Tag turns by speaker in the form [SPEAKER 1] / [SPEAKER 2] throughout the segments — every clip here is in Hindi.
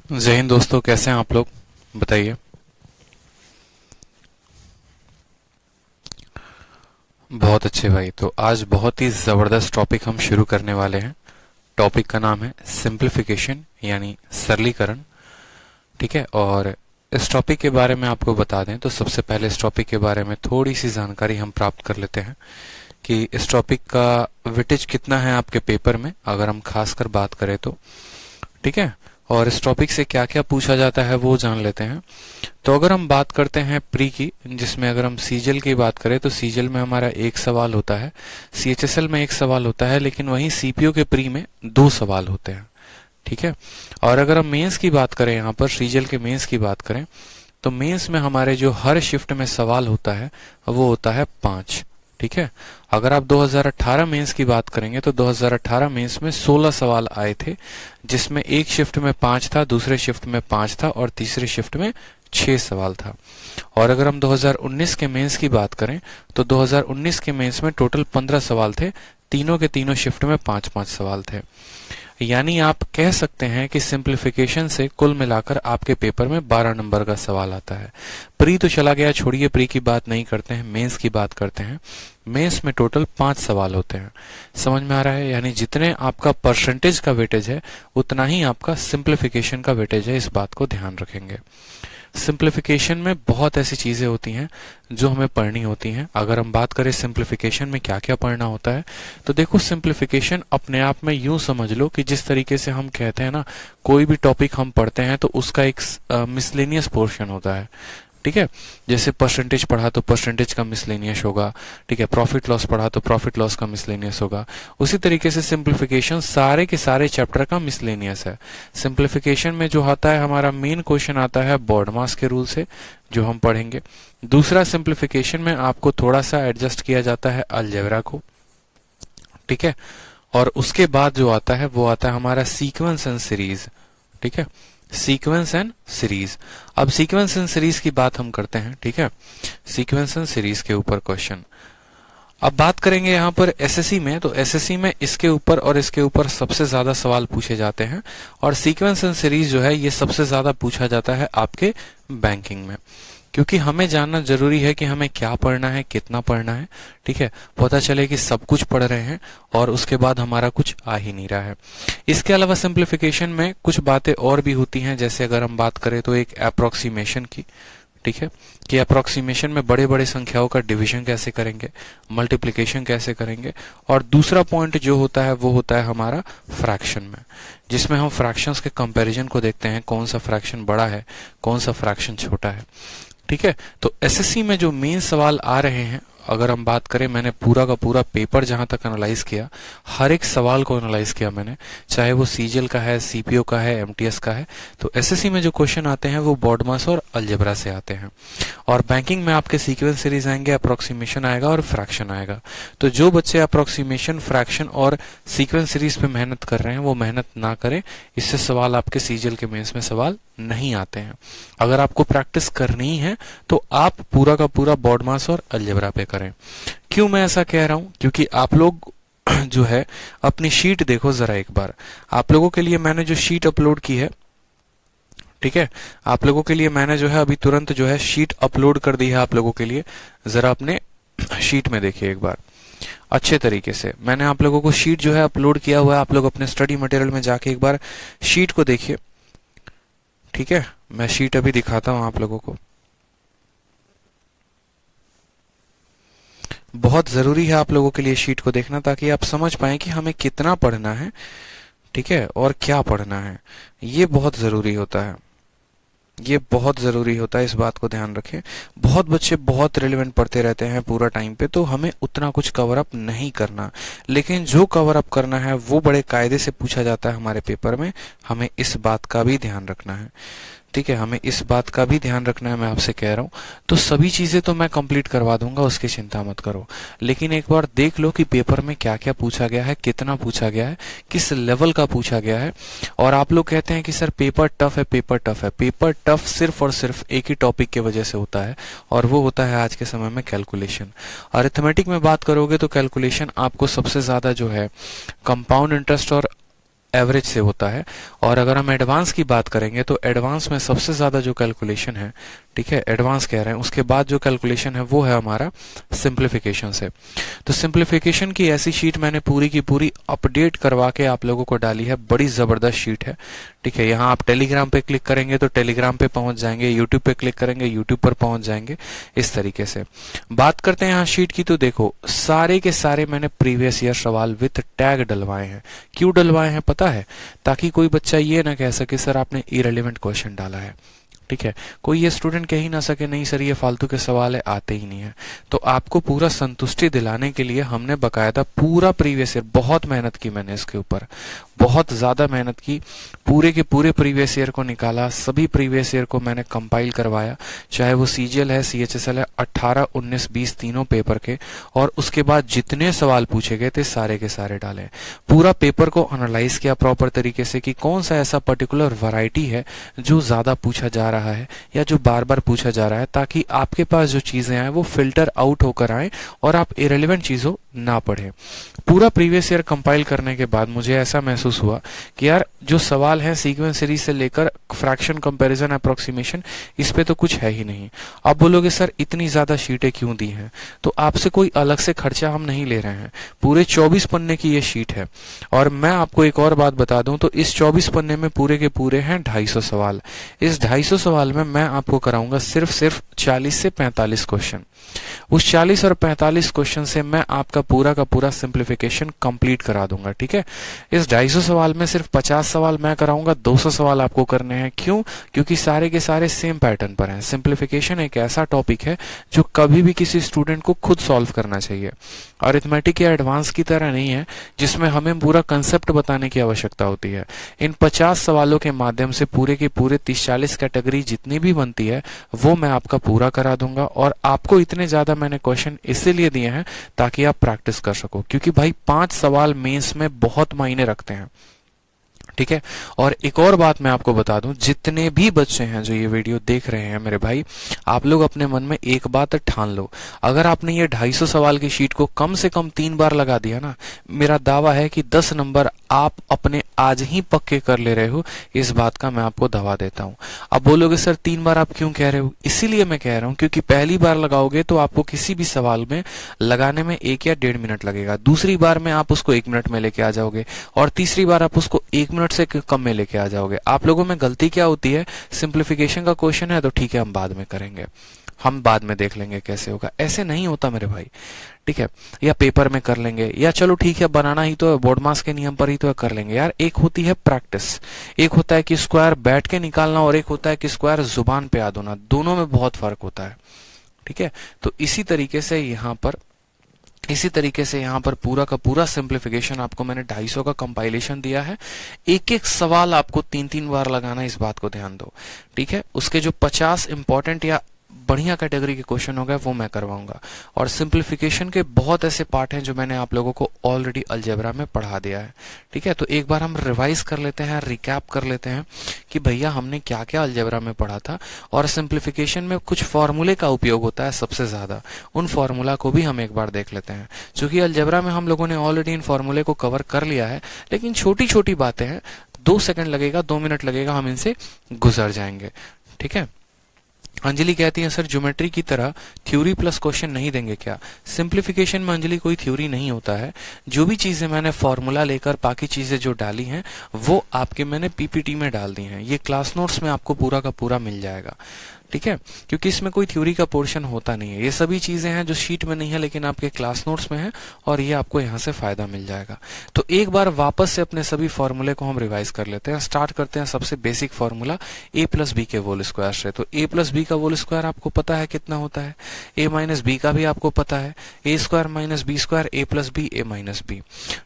[SPEAKER 1] जय हिंद दोस्तों, कैसे हैं आप लोग? बताइए। बहुत अच्छे भाई। तो आज बहुत ही ज़बरदस्त टॉपिक हम शुरू करने वाले हैं। टॉपिक का नाम है सिंप्लीफिकेशन यानी सरलीकरण। ठीक है। और इस टॉपिक के बारे में आपको बता दें तो सबसे पहले इस टॉपिक के बारे में थोड़ी सी जानकारी हम प्राप्त कर लेते हैं कि इस टॉपिक का वेटेज कितना है आपके पेपर में, अगर हम खासकर बात करें तो। ठीक है। और इस टॉपिक से क्या क्या पूछा जाता है वो जान लेते हैं। तो अगर हम बात करते हैं प्री की, जिसमें अगर हम सीजल की बात करें तो सीजल में हमारा एक सवाल होता है, सीएचएसएल में एक सवाल होता है, लेकिन वहीं सीपीओ के प्री में दो सवाल होते हैं। ठीक है। और अगर हम मेंस की बात करें, यहाँ पर सीजल के मेंस की बात करें तो मेंस में हमारे जो हर शिफ्ट में सवाल होता है वो होता है 5। ठीक है। अगर आप 2018 मेंस की बात करेंगे तो 2018 मेंस में 16 सवाल आए थे, जिसमें एक शिफ्ट में 5 था, दूसरे शिफ्ट में 5 था और तीसरे शिफ्ट में 6 सवाल था। और अगर हम 2019 के मेंस की बात करें तो 2019 के मेंस में टोटल 15 सवाल थे, तीनों के तीनों शिफ्ट में 5-5 सवाल थे। यानी आप कह सकते हैं कि सिंप्लीफिकेशन से कुल मिलाकर आपके पेपर में 12 नंबर का सवाल आता है। प्री तो चला गया, छोड़िए, प्री की बात नहीं करते हैं, मेंस की बात करते हैं। मेंस में टोटल 5 सवाल होते हैं। समझ में आ रहा है? यानी जितने आपका परसेंटेज का वेटेज है उतना ही आपका सिंप्लीफिकेशन का वेटेज है। इस बात को ध्यान रखेंगे। सिंप्लीफिकेशन में बहुत ऐसी चीजें होती हैं जो हमें पढ़नी होती हैं। अगर हम बात करें सिंप्लीफिकेशन में क्या क्या पढ़ना होता है, तो देखो, सिंप्लीफिकेशन अपने आप में यूं समझ लो कि जिस तरीके से हम कहते हैं ना, कोई भी टॉपिक हम पढ़ते हैं तो उसका एक मिसलेनियस पोर्शन होता है। ठीक है। जैसे परसेंटेज पढ़ा तो परसेंटेज का मिसलेनियस होगा। ठीक है। प्रॉफिट लॉस पढ़ा तो प्रॉफिट लॉस का मिसलेनियस होगा। उसी तरीके से सिंप्लीफिकेशन सारे के सारे चैप्टर का मिसलेनियस है। सिंप्लीफिकेशन में जो आता है, हमारा मेन क्वेश्चन आता है बॉडमास के रूल से, जो हम पढ़ेंगे। दूसरा, सिंप्लीफिकेशन में आपको थोड़ा सा एडजस्ट किया जाता है अलजेब्रा को। ठीक है। और उसके बाद जो आता है वो आता है हमारा सीक्वेंस एंड सीरीज। ठीक है। Sequence and series. अब सीक्वेंस एंड सीरीज की बात हम करते हैं। ठीक है। सीक्वेंस एंड सीरीज के ऊपर क्वेश्चन अब बात करेंगे यहाँ पर एसएससी में। तो एसएससी में इसके ऊपर और इसके ऊपर सबसे ज्यादा सवाल पूछे जाते हैं, और सीक्वेंस एंड सीरीज जो है ये सबसे ज्यादा पूछा जाता है आपके बैंकिंग में, क्योंकि हमें जानना जरूरी है कि हमें क्या पढ़ना है, कितना पढ़ना है। ठीक है। पता चले कि सब कुछ पढ़ रहे हैं और उसके बाद हमारा कुछ आ ही नहीं रहा है। इसके अलावा सिंप्लीफिकेशन में कुछ बातें और भी होती हैं, जैसे अगर हम बात करें तो एक अप्रोक्सीमेशन की। ठीक है। कि अप्रोक्सीमेशन में बड़े बड़े संख्याओं का डिवीजन कैसे करेंगे, मल्टीप्लिकेशन कैसे करेंगे। और दूसरा पॉइंट जो होता है वो होता है हमारा फ्रैक्शन में, जिसमें हम फ्रैक्शंस के कंपैरिजन को देखते हैं, कौन सा फ्रैक्शन बड़ा है, कौन सा फ्रैक्शन छोटा है। ठीक है। तो एसएससी में जो मेन सवाल आ रहे हैं, अगर हम बात करें, मैंने पूरा का पूरा पेपर जहां तक एनालाइज किया, हर एक सवाल को एनालाइज किया मैंने, चाहे वो सीजीएल का है, सीपीओ का है, एमटीएस का है। तो एसएससी में जो क्वेश्चन आते हैं वो बॉडमास और अलजेब्रा से आते हैं। और बैंकिंग में आपके सीक्वेंस सीरीज आएंगे, अप्रोक्सीमेशन आएगा और फ्रैक्शन आएगा। तो जो बच्चे अप्रोक्सीमेशन, फ्रैक्शन और सीक्वेंस सीरीज पे मेहनत कर रहे हैं वो मेहनत ना करें, इससे सवाल आपके सीजीएल के मेंस में सवाल नहीं आते हैं। अगर आपको प्रैक्टिस करनी है तो आप पूरा का पूरा बॉडमास और अलजेब्रा पे करें। क्यों मैं ऐसा कह रहा हूं? क्योंकि आप लोग जो है अपनी शीट देखो जरा एक बार। आप लोगों के लिए मैंने जो शीट अपलोड की है, ठीक है, आप लोगों के लिए मैंने जो है अभी तुरंत जो है शीट अपलोड कर दी है आप लोगों के लिए। जरा अपने शीट में देखिए एक बार अच्छे तरीके से। मैंने आप लोगों को शीट जो है अपलोड किया हुआ है, आप लोग अपने स्टडी मटेरियल में जाके एक बार शीट को देखिए। ठीक है। मैं शीट अभी दिखाता हूं आप लोगों को। बहुत जरूरी है आप लोगों के लिए शीट को देखना, ताकि आप समझ पाए कि हमें कितना पढ़ना है, ठीक है, और क्या पढ़ना है। ये बहुत जरूरी होता है, ये बहुत जरूरी होता है, इस बात को ध्यान रखें। बहुत बच्चे बहुत रिलेवेंट पढ़ते रहते हैं पूरा टाइम पे, तो हमें उतना कुछ कवर अप नहीं करना, लेकिन जो कवर अप करना है वो बड़े कायदे से पूछा जाता है हमारे पेपर में। हमें इस बात का भी ध्यान रखना है। ठीक है। हमें इस बात का भी ध्यान रखना है, मैं आपसे कह रहा हूं। तो सभी चीजें तो मैं कंप्लीट करवा दूंगा, उसकी चिंता मत करो, लेकिन एक बार देख लो कि पेपर में क्या क्या पूछा गया है, कितना पूछा गया है, किस लेवल का पूछा गया है। और आप लोग कहते हैं कि सर पेपर टफ है, पेपर टफ है। पेपर टफ सिर्फ और सिर्फ एक ही टॉपिक की वजह से होता है, और वो होता है आज के समय में कैलकुलेशन। अरिथमेटिक में बात करोगे तो कैलकुलेशन आपको सबसे ज्यादा जो है कंपाउंड इंटरेस्ट और एवरेज से होता है। और अगर हम एडवांस की बात करेंगे तो एडवांस में सबसे ज्यादा जो कैलकुलेशन है, ठीक है, एडवांस कह रहे हैं, उसके बाद जो कैलकुलेशन है वो है हमारा सिंप्लीफिकेशन से। तो सिंप्लीफिकेशन की ऐसी शीट मैंने पूरी की पूरी अपडेट करवा के आप लोगों को डाली है, बड़ी जबरदस्त शीट है, ठीक है। यहाँ आप टेलीग्राम पे क्लिक करेंगे तो टेलीग्राम पे पहुंच जाएंगे, यूट्यूब पे क्लिक करेंगे यूट्यूब पर पहुंच जाएंगे, इस तरीके से। बात करते हैं यहाँ शीट की, तो देखो सारे के सारे मैंने प्रीवियस ईयर सवाल विथ टैग डलवाए हैं। क्यों डलवाए हैं पता है? ताकि कोई बच्चा ये ना कह सके सर आपने इरेलीवेंट क्वेश्चन डाला है, ठीक है। कोई ये स्टूडेंट कह ही ना सके नहीं सर ये फालतू के सवाल है, आते ही नहीं है। तो आपको पूरा संतुष्टि दिलाने के लिए हमने बकायदा पूरा प्रीवियस ईयर, बहुत मेहनत की मैंने इसके ऊपर, बहुत ज्यादा मेहनत की, पूरे के पूरे प्रीवियस ईयर को निकाला, सभी प्रीवियस ईयर को मैंने कंपाइल करवाया, चाहे वो सीजीएल है, सीएचएसएल है, 18, 19, 20 तीनों पेपर के, और उसके बाद जितने सवाल पूछे गए थे सारे के सारे डाले। पूरा पेपर को एनालाइज किया प्रॉपर तरीके से कि कौन सा ऐसा पर्टिकुलर वैरायटी है जो ज्यादा पूछा जा रहा है या जो बार बार पूछा जा रहा है, ताकि आपके पास जो चीजें आए वो फिल्टर आउट होकर आए और आप इरेलीवेंट चीजों ना पढ़े। पूरा प्रीवियस ईयर कंपाइल करने के बाद मुझे ऐसा महसूस हुआ कि यार जो सवाल है सीक्वेंस सीरीज से लेकर फ्रैक्शन कंपैरिजन अप्रोक्सीमेशन, इस पे तो कुछ है ही नहीं। आप बोलोगे सर इतनी ज्यादा शीटें क्यों दी हैं? तो आपसे कोई अलग से खर्चा हम नहीं ले रहे हैं, पूरे 24 पन्ने की ये शीट है। और मैं आपको एक और बात बता दूं तो इस 24 पन्ने में पूरे के पूरे हैं 250 सवाल। इस 250 सवाल में मैं आपको कराऊंगा सिर्फ 40 से 45 क्वेश्चन। उस 40 और 45 क्वेश्चन से मैं आपका पूरा का पूरा सिंप्लीफिकेशन कंप्लीट करा दूंगा, ठीक है। इस 250 सवाल में सिर्फ 50 सवाल मैं कराऊंगा, 200 सवाल आपको करने हैं। क्यों? क्योंकि सारे के सारे सेम पैटर्न पर हैं। सिंप्लीफिकेशन एक ऐसा टॉपिक है जो कभी भी किसी स्टूडेंट को खुद सॉल्व करना चाहिए। अरिथमेटिक या एडवांस की तरह नहीं है जिसमें हमें पूरा कंसेप्ट बताने की आवश्यकता होती है। इन 50 सवालों के माध्यम से पूरे के पूरे 30-40 कैटेगरी जितनी भी बनती है वो मैं आपका पूरा करा दूंगा। और आपको इतने ज्यादा मैंने क्वेश्चन इसीलिए दिए हैं ताकि आप प्रैक्टिस कर सको, क्योंकि भाई 5 सवाल मेंस में बहुत मायने रखते हैं, ठीक है। और एक और बात मैं आपको बता दूं, जितने भी बच्चे हैं जो ये वीडियो देख रहे हैं मेरे भाई, आप लोग अपने मन में एक बात ठान लो, अगर आपने ये 250 सवाल की शीट को कम से कम 3 बार लगा दिया ना, मेरा दावा है कि 10 नंबर आप अपने आज ही पक्के कर ले रहे हो। इस बात का मैं आपको दावा देता हूं। अब बोलोगे सर 3 बार आप क्यों कह रहे हो? इसीलिए मैं कह रहा हूं क्योंकि पहली बार लगाओगे तो आपको किसी भी सवाल में लगाने में 1 या 1.5 मिनट लगेगा, दूसरी बार में आप उसको 1 मिनट में लेके आ जाओगे, और तीसरी बार आप उसको 1 मिनट से कम में लेके आ जाओगे। आप लोगों में गलती क्या होती है, सिंप्लीफिकेशन का क्वेश्चन है तो ठीक है हम बाद में करेंगे, हम बाद में देख लेंगे कैसे होगा। ऐसे नहीं होता मेरे भाई, ठीक है। या पेपर में कर लेंगे, या चलो ठीक है बनाना ही तो है, बोर्ड मास के नियम पर ही तो है, कर लेंगे। यार एक होती है प्रैक्टिस, एक होता है कि स्क्वायर बैठ के निकालना, और एक होता है कि स्क्वायर जुबान पे याद होना, दोनों में बहुत फर्क होता है, ठीक है। तो इसी तरीके से यहाँ पर पूरा का पूरा सिंप्लीफिकेशन आपको मैंने 250 का कंपाइलेशन दिया है। एक एक सवाल आपको 3-3 बार लगाना, इस बात को ध्यान दो, ठीक है। उसके जो 50 इंपॉर्टेंट या बढ़िया कैटेगरी के क्वेश्चन हो गए वो मैं करवाऊंगा। और सिंप्लीफिकेशन के बहुत ऐसे पार्ट हैं जो मैंने आप लोगों को ऑलरेडी अलजेब्रा में पढ़ा दिया है, ठीक है। तो एक बार हम रिवाइज कर लेते हैं, रिकैप कर लेते हैं कि भैया हमने क्या क्या अलजेब्रा में पढ़ा था। और सिंप्लीफिकेशन में कुछ फॉर्मूले का उपयोग होता है सबसे ज्यादा, उन फॉर्मूला को भी हम एक बार देख लेते हैं। क्योंकि अलजेब्रा में हम लोगों ने ऑलरेडी इन फॉर्मूले को कवर कर लिया है, लेकिन छोटी छोटी बातें हैं, 2 सेकंड लगेगा, 2 मिनट लगेगा, हम इनसे गुजर जाएंगे, ठीक है। अंजलि कहती है सर ज्योमेट्री की तरह थ्योरी प्लस क्वेश्चन नहीं देंगे क्या? सिंप्लीफिकेशन में अंजलि कोई थ्योरी नहीं होता है। जो भी चीजें मैंने फॉर्मूला लेकर बाकी चीजें जो डाली हैं वो आपके मैंने पीपीटी में डाल दी हैं। ये क्लास नोट्स में आपको पूरा का पूरा मिल जाएगा, ठीक है। क्योंकि इसमें कोई थ्योरी का पोर्शन होता नहीं है। ये सभी चीजें हैं जो शीट में नहीं है लेकिन आपके क्लास नोट्स में है, और ये आपको यहाँ से फायदा मिल जाएगा। तो एक बार वापस से अपने सभी फॉर्मूले को हम रिवाइज कर लेते हैं। स्टार्ट करते हैं सबसे बेसिक फॉर्मूला a+b के होल स्क्वायर से। तो a+b का होल स्क्वायर आपको पता है कितना होता है, a-b का भी आपको पता है, a² - b² a+b a-b,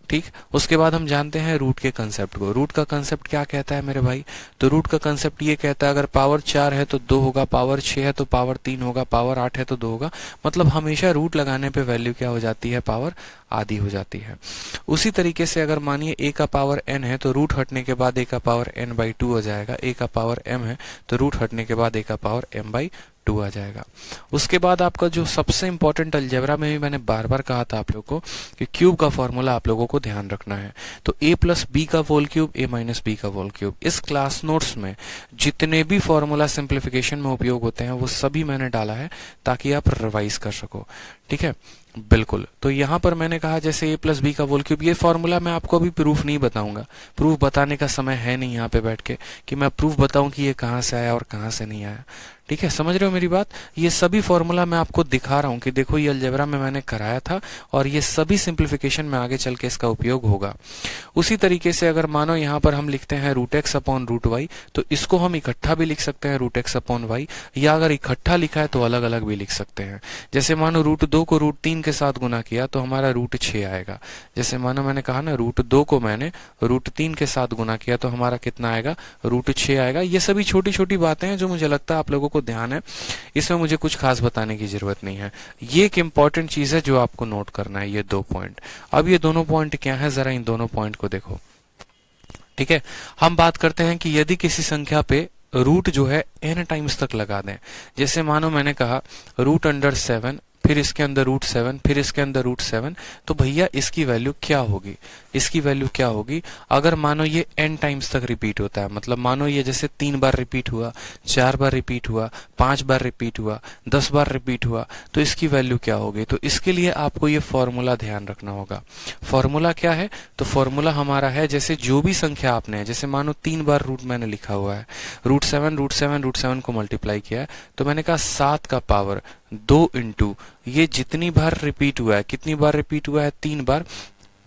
[SPEAKER 1] ठीक। उसके बाद हम जानते हैं रूट के कंसेप्ट को। रूट का कंसेप्ट क्या कहता है मेरे भाई? तो रूट का कंसेप्ट ये कहता है अगर पावर 4 है तो 2 होगा, पावर 6 है तो पावर 3 होगा, पावर 8 है तो 2 होगा। मतलब हमेशा रूट लगाने पे वैल्यू क्या हो जाती है, पावर आधी हो जाती है। उसी तरीके से अगर मानिए a का पावर n है तो रूट हटने के बाद a का पावर n/2 हो जाएगा। a का पावर m है तो रूट हटने के बाद a का पावर m/2 2 आ जाएगा। उसके बाद आपका जो सबसे इंपॉर्टेंट अलजेब्रा में भी मैंने बार बार कहा था आप लोगों को कि क्यूब का फॉर्मूला आप लोगों को ध्यान रखना है। तो a प्लस बी का whole cube, a minus B का होल क्यूब, इस क्लास नोट्स में जितने भी फॉर्मूला सिंप्लीफिकेशन में उपयोग होते हैं वो सभी मैंने डाला है ताकि आप रिवाइज कर सको। ठीक है, बिल्कुल। तो यहां पर मैंने कहा जैसे a प्लस बी का होल क्यूब, ये फॉर्मूला मैं आपको अभी प्रूफ नहीं बताऊंगा, प्रूफ बताने का समय है नहीं यहाँ पे बैठ के कि मैं प्रूफ बताऊं कि ये कहां से आया और कहां से नहीं आया। ठीक है, समझ रहे हो मेरी बात? ये सभी फॉर्मूला मैं आपको दिखा रहा हूं कि देखो ये अलजेब्रा में मैंने कराया था और ये सभी सिंप्लीफिकेशन में आगे चल के इसका उपयोग होगा। उसी तरीके से अगर मानो यहाँ पर हम लिखते हैं root X upon root Y, तो इसको हम इकट्ठा भी लिख सकते हैं रूट एक्स अपॉन वाई, या अगर इकट्ठा लिखा है तो अलग अलग भी लिख सकते हैं। जैसे मानो रूट 2 को रूट 3 के साथ गुना किया तो हमारा रूट 6 आएगा। जैसे मानो मैंने कहा ना रूट 2 को मैंने रूट 3 के साथ गुना किया तो हमारा कितना आएगा, रूट 6 आएगा। ये सभी छोटी छोटी बातें हैं जो मुझे लगता है आप लोगों को ध्यान है, इसमें मुझे कुछ खास बताने की जरूरत नहीं है। ये एक इंपॉर्टेंट चीज है जो आपको नोट करना है, ये 2 पॉइंट। अब ये दोनों पॉइंट क्या है, जरा इन दोनों पॉइंट को देखो। ठीक है, हम बात करते हैं कि यदि किसी संख्या पे रूट जो है n टाइम्स तक लगा दें, जैसे मानो मैंने कहा रूट अंडर 7, फिर इसके अंदर रूट 7, फिर इसके अंदर रूट 7, तो भैया इसकी वैल्यू क्या होगी, इसकी वैल्यू क्या होगी अगर मानो ये n टाइम्स तक रिपीट होता है। मतलब मानो ये जैसे 3 बार रिपीट हुआ, 4 बार रिपीट हुआ, 5 बार रिपीट हुआ, 10 बार रिपीट हुआ, तो इसकी वैल्यू क्या होगी। तो इसके लिए आपको ये फॉर्मूला ध्यान रखना होगा। फॉर्मूला क्या है, तो फॉर्मूला हमारा है जैसे जो भी संख्या आपने, जैसे मानो 3 बार रूट मैंने लिखा हुआ है, रूट 7 रूट 7 रूट 7 को मल्टीप्लाई किया है, तो मैंने कहा 7 का पावर 2 इंटू ये जितनी बार रिपीट हुआ है, कितनी बार रिपीट हुआ है, 3 बार,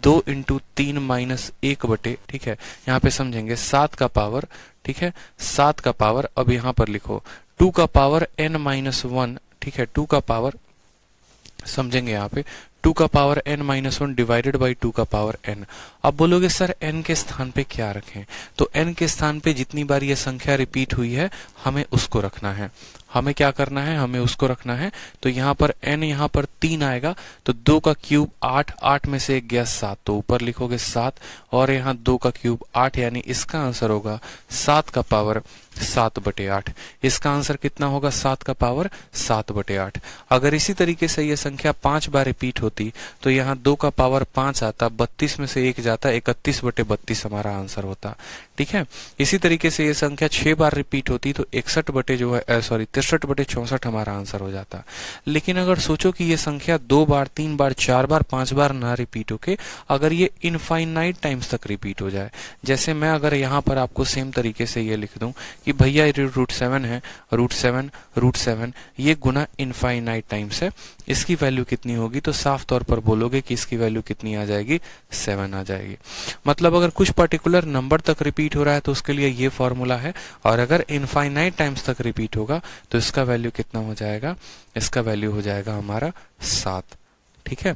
[SPEAKER 1] 2 इंटू 3 माइनस 1 बटे, ठीक है, यहाँ पे समझेंगे 7 का पावर, ठीक है, 7 का पावर, अब यहाँ पर लिखो 2 का पावर n माइनस 1, ठीक है, 2 का पावर, समझेंगे यहाँ पे 2 का power n minus 1 divided by 2 का पावर n। अब बोलोगे सर n के स्थान पे क्या रखें, तो n के स्थान पे जितनी बार ये संख्या रिपीट हुई है हमें उसको रखना है। हमें क्या करना है, हमें उसको रखना है। तो यहाँ पर n, यहाँ पर 3 आएगा, तो 2 का क्यूब 8, 8 में से 1 गया 7, तो ऊपर लिखोगे 7, और यहाँ 2 का क्यूब 8, यानी इसका आंसर होगा 7 का पावर 7 बटे 8। इसका आंसर कितना होगा, 7 का पावर 7 बटे 8। अगर इसी तरीके से ये संख्या 5 बार रिपीट होती तो यहाँ 2 का पावर 5 आता, 32 में से 1 जाता, 31 बटे 32 हमारा आंसर होता। ठीक है, इसी तरीके से ये संख्या 6 बार रिपीट होती तो 61 बटे जो है सॉरी 63 बटे 64 हमारा आंसर हो जाता। लेकिन अगर सोचो कि ये संख्या 2 बार, 3 बार, 4 बार, 5 बार ना रिपीट होके अगर ये इनफाइनाइट टाइम्स तक रिपीट हो जाए, जैसे मैं अगर यहाँ पर आपको सेम तरीके से ये लिख दूं कि भैया रूट 7 है, रूट 7 रूट 7, ये गुना इनफाइनाइट टाइम्स है, इसकी वैल्यू कितनी होगी, तो साफ तौर पर बोलोगे कि इसकी वैल्यू कितनी आ जाएगी, 7 आ जाएगी। मतलब अगर कुछ पर्टिकुलर नंबर तक रिपीट हो रहा है तो उसके लिए ये फॉर्मूला है, और अगर इनफाइनाइट टाइम्स तक रिपीट होगा तो इसका वैल्यू कितना हो जाएगा, इसका वैल्यू हो जाएगा हमारा 7। ठीक है,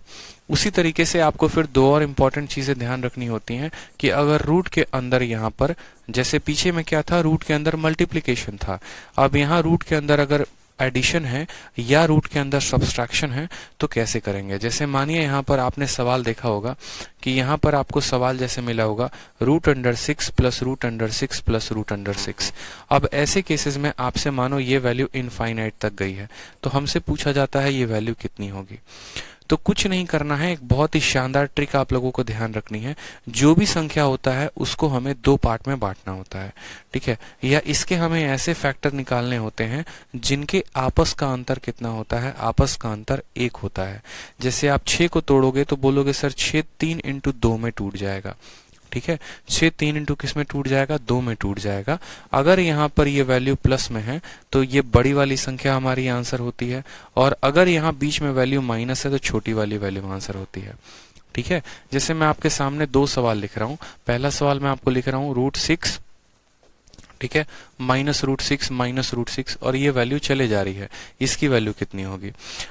[SPEAKER 1] उसी तरीके से आपको फिर 2 और इंपॉर्टेंट चीजें ध्यान रखनी होती हैं कि अगर रूट के अंदर यहाँ पर जैसे पीछे में क्या था, रूट के अंदर मल्टीप्लिकेशन था, अब यहाँ रूट के अंदर अगर एडिशन है या रूट के अंदर सब्सट्रैक्शन है तो कैसे करेंगे। जैसे मानिए यहाँ पर आपने सवाल देखा होगा कि यहाँ पर आपको सवाल जैसे मिला होगा root under 6 plus root under 6 plus root under 6। अब ऐसे केसेस में आपसे मानो ये वैल्यू इनफाइनाइट तक गई है तो हमसे पूछा जाता है ये वैल्यू कितनी होगी। तो कुछ नहीं करना है, एक बहुत ही शानदार ट्रिक आप लोगों को ध्यान रखनी है। जो भी संख्या होता है उसको हमें 2 पार्ट में बांटना होता है, ठीक है, या इसके हमें ऐसे फैक्टर निकालने होते हैं जिनके आपस का अंतर कितना होता है, आपस का अंतर 1 होता है। जैसे आप 6 को तोड़ोगे तो बोलोगे सर 6 3 इंटू 2 में टूट जाएगा, ठीक है, 6 3 इंटू किस में टूट जाएगा, 2 में टूट जाएगा। अगर यहाँ पर ये वैल्यू प्लस में है तो ये बड़ी वाली संख्या हमारी आंसर होती है, और अगर यहाँ बीच में वैल्यू माइनस है तो छोटी वाली वैल्यू आंसर होती है। ठीक है, जैसे मैं आपके सामने 2 सवाल लिख रहा हूँ। पहला सवाल मैं आपको लिख रहा हूँ रूट 6, ठीक है, माइनस रूट 6 माइनस रूट 6, और ये वैल्यू चले जा रही है, इसकी वैल्यू कितनी होगी।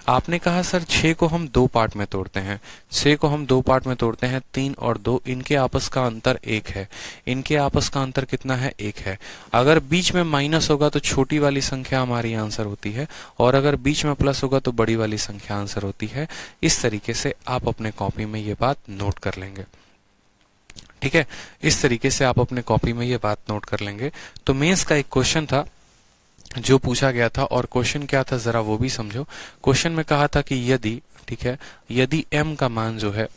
[SPEAKER 1] आपने कहा सर 6 को हम 2 पार्ट में तोड़ते हैं, 6 को हम 2 पार्ट में तोड़ते हैं, 3 और 2, इनके आपस का अंतर 1 है, इनके आपस का अंतर कितना है, 1 है। अगर बीच में माइनस होगा तो छोटी वाली संख्या हमारी आंसर होती है, और अगर बीच में प्लस होगा तो बड़ी वाली संख्या आंसर होती है। इस तरीके से आप अपने कॉपी में ये बात नोट कर लेंगे। ठीक है, इस तरीके से आप अपने कॉपी में ये बात नोट कर लेंगे। तो मेंस का एक क्वेश्चन था जो पूछा गया था और क्वेश्चन क्या था जरा वो भी समझो। क्वेश्चन में कहा था कि यदि, ठीक है, यदि m का मान जो है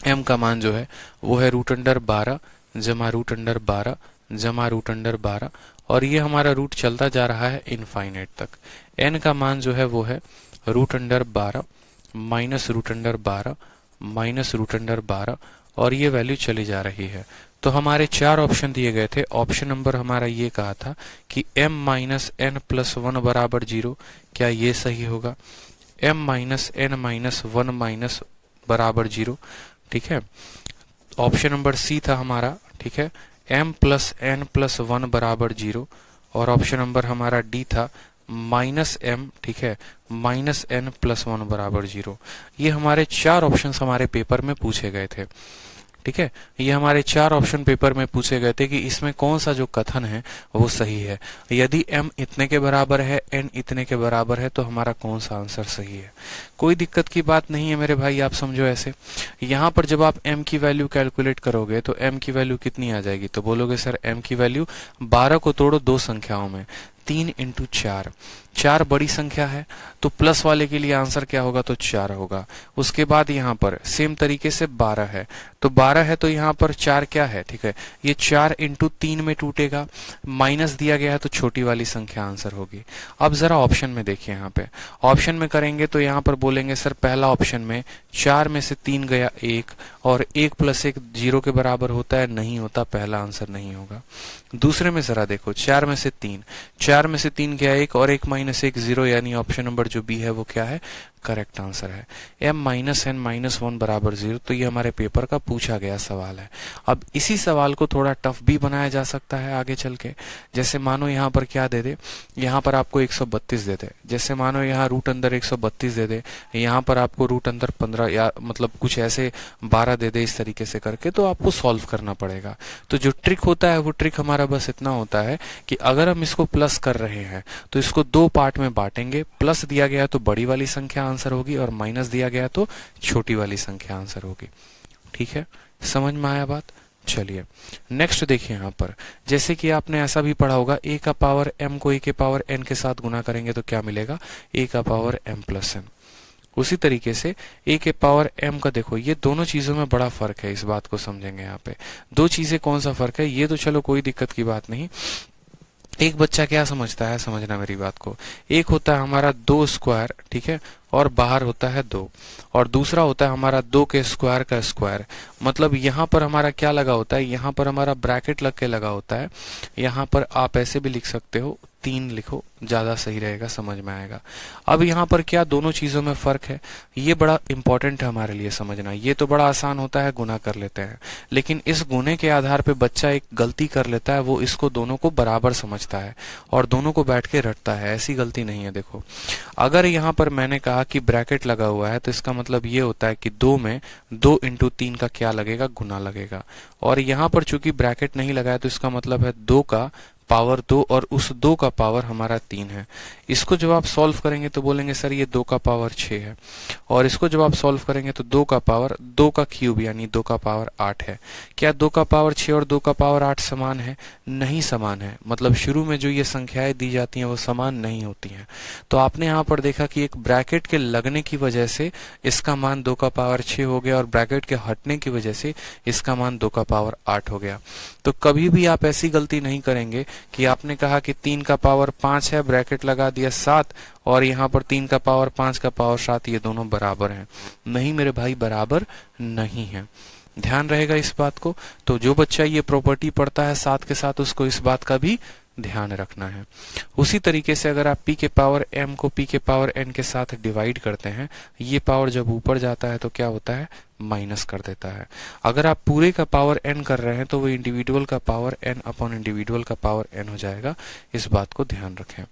[SPEAKER 1] m का मान जो है वो है √12 जमा √12 जमा √12 और ये हमारा रूट चलता जा रहा है इनफाइनाइट तक। n का मान जो है वो है √12 माइनस √12 माइनस √12 और ये वैल्यू चली जा रही है। तो हमारे 4 ऑप्शन दिए गए थे। ऑप्शन नंबर हमारा ये कहा था कि m माइनस n प्लस 1 बराबर 0। क्या ये सही होगा? m minus n minus 1 minus बराबर 0, ठीक है। ऑप्शन नंबर सी था हमारा, ठीक है, m प्लस n प्लस 1 बराबर 0 और ऑप्शन नंबर हमारा डी था माइनस m, ठीक है, माइनस n प्लस 1 बराबर 0। ये हमारे 4 ऑप्शंस हमारे पेपर में पूछे गए थे, ठीक है। ये हमारे 4 ऑप्शन पेपर में पूछे गए थे कि इसमें कौन सा जो कथन है वो सही है। यदि m इतने के बराबर है, n इतने के बराबर है, तो हमारा कौन सा आंसर सही है। कोई दिक्कत की बात नहीं है मेरे भाई, आप समझो ऐसे। यहाँ पर जब आप m की वैल्यू कैलकुलेट करोगे तो m की वैल्यू कितनी आ जाएगी, तो बोलोगे सर m की वैल्यू 12 को तोड़ो 2 संख्याओं में, 3 × 4। 4 बड़ी संख्या है तो प्लस वाले के लिए आंसर क्या होगा, तो 4 होगा। उसके बाद यहाँ पर सेम तरीके से 12 है, तो 12 है तो यहाँ पर 4 क्या है, ठीक है, ये 4 × 3 में टूटेगा, माइनस दिया गया है तो छोटी वाली संख्या आंसर होगी। अब जरा ऑप्शन में देखिए, यहाँ पे ऑप्शन में करेंगे तो यहाँ पर बोलेंगे सर पहला ऑप्शन में 4 में से 3 गया 1 और 1 + 1 0 के बराबर होता है, नहीं होता, पहला आंसर नहीं होगा। दूसरे में जरा देखो, 4 में से 3, 4 में से 3 गया 1 और 1 - 1 0, यानी ऑप्शन नंबर जो बी है वो क्या है, करेक्ट आंसर है। m माइनस n माइनस 1 बराबर 0, तो ये हमारे पेपर का पूछा गया सवाल है। अब इसी सवाल को थोड़ा टफ भी बनाया जा सकता है आगे चल के। जैसे मानो यहाँ पर क्या दे दे, यहाँ पर आपको 132 दे दे, जैसे मानो यहाँ रूट अंदर 132 दे दे, यहाँ पर आपको रूट अंदर 15 या मतलब कुछ ऐसे 12 दे दे, इस तरीके से करके तो आपको सॉल्व करना पड़ेगा। तो जो ट्रिक होता है वो ट्रिक हमारा बस इतना होता है कि अगर हम इसको प्लस कर रहे हैं तो इसको 2 पार्ट में बांटेंगे। प्लस दिया गया तो बड़ी वाली संख्या आंसर होगी और माइनस दिया गया तो छोटी वाली संख्या आंसर होगी, ठीक है। समझ में आया बात? चलिए नेक्स्ट देखिए। यहाँ पर जैसे कि आपने ऐसा भी पढ़ा होगा, a का पावर m को a के पावर n के साथ गुना करेंगे तो क्या मिलेगा, a का पावर m प्लस n। उसी तरीके से a के पावर m का देखो, ये दोनों चीजों में बड़ा फर्क है, इस बात को समझेंगे। यहाँ पे 2 चीजें कौन सा फर्क है, ये तो चलो कोई दिक्कत की बात नहीं। एक बच्चा क्या समझता है, समझना मेरी बात को, एक होता है हमारा 2 स्क्वायर, ठीक है, और बाहर होता है 2, और दूसरा होता है हमारा 2 के स्क्वायर का स्क्वायर। मतलब यहाँ पर हमारा क्या लगा होता है, यहाँ पर हमारा ब्रैकेट लग के लगा होता है। यहाँ पर आप ऐसे भी लिख सकते हो, 3 लिखो, ज्यादा सही रहेगा, समझ में आएगा। अब यहाँ पर क्या दोनों चीजों में फर्क है, ये बड़ा इंपॉर्टेंट है हमारे लिए समझना। ये तो बड़ा आसान होता है, गुना कर लेते हैं, लेकिन इस गुने के आधार पे बच्चा एक गलती कर लेता है, वो इसको दोनों को बराबर समझता है और दोनों को बैठ के रटता है। ऐसी गलती नहीं है। देखो अगर यहाँ पर मैंने कहा कि ब्रैकेट लगा हुआ है तो इसका मतलब ये होता है कि 2 में 2 × 3 का क्या लगेगा, गुना लगेगा। और यहाँ पर चूंकि ब्रैकेट नहीं लगा है तो इसका मतलब है 2 का पावर 2 और उस 2 का पावर हमारा 3 है। इसको जब आप सॉल्व करेंगे तो बोलेंगे सर ये 2 का पावर 6 है, और इसको जब आप सॉल्व करेंगे तो 2 का पावर 2 का क्यूब यानी 2 का पावर 8 है। क्या 2 का पावर 6 और 2 का पावर 8 समान है? नहीं समान है। मतलब शुरू में जो ये संख्याएं दी जाती हैं वो समान नहीं होती हैं। तो आपने यहाँ पर देखा कि एक ब्रैकेट के लगने की वजह से इसका मान 2 का पावर 6 हो गया और ब्रैकेट के हटने की वजह से इसका मान 2 का पावर 8 हो गया। तो कभी भी आप ऐसी गलती नहीं करेंगे कि आपने कहा कि 3 का पावर 5 है, ब्रैकेट लगा दिया 7, और यहाँ पर 3 का पावर 5 का पावर 7, ये दोनों बराबर हैं। नहीं मेरे भाई, बराबर नहीं है। ध्यान रहेगा इस बात को। तो जो बच्चा ये प्रॉपर्टी पढ़ता है साथ के साथ उसको इस बात का भी ध्यान रखना है। उसी तरीके से अगर आप p के पावर m को p के पावर n के साथ डिवाइड करते हैं, ये पावर जब ऊपर जाता है तो क्या होता है, माइनस कर देता है। अगर आप पूरे का पावर n कर रहे हैं तो वो इंडिविजुअल का पावर n अपॉन इंडिविजुअल का पावर n हो जाएगा। इस बात को ध्यान रखें।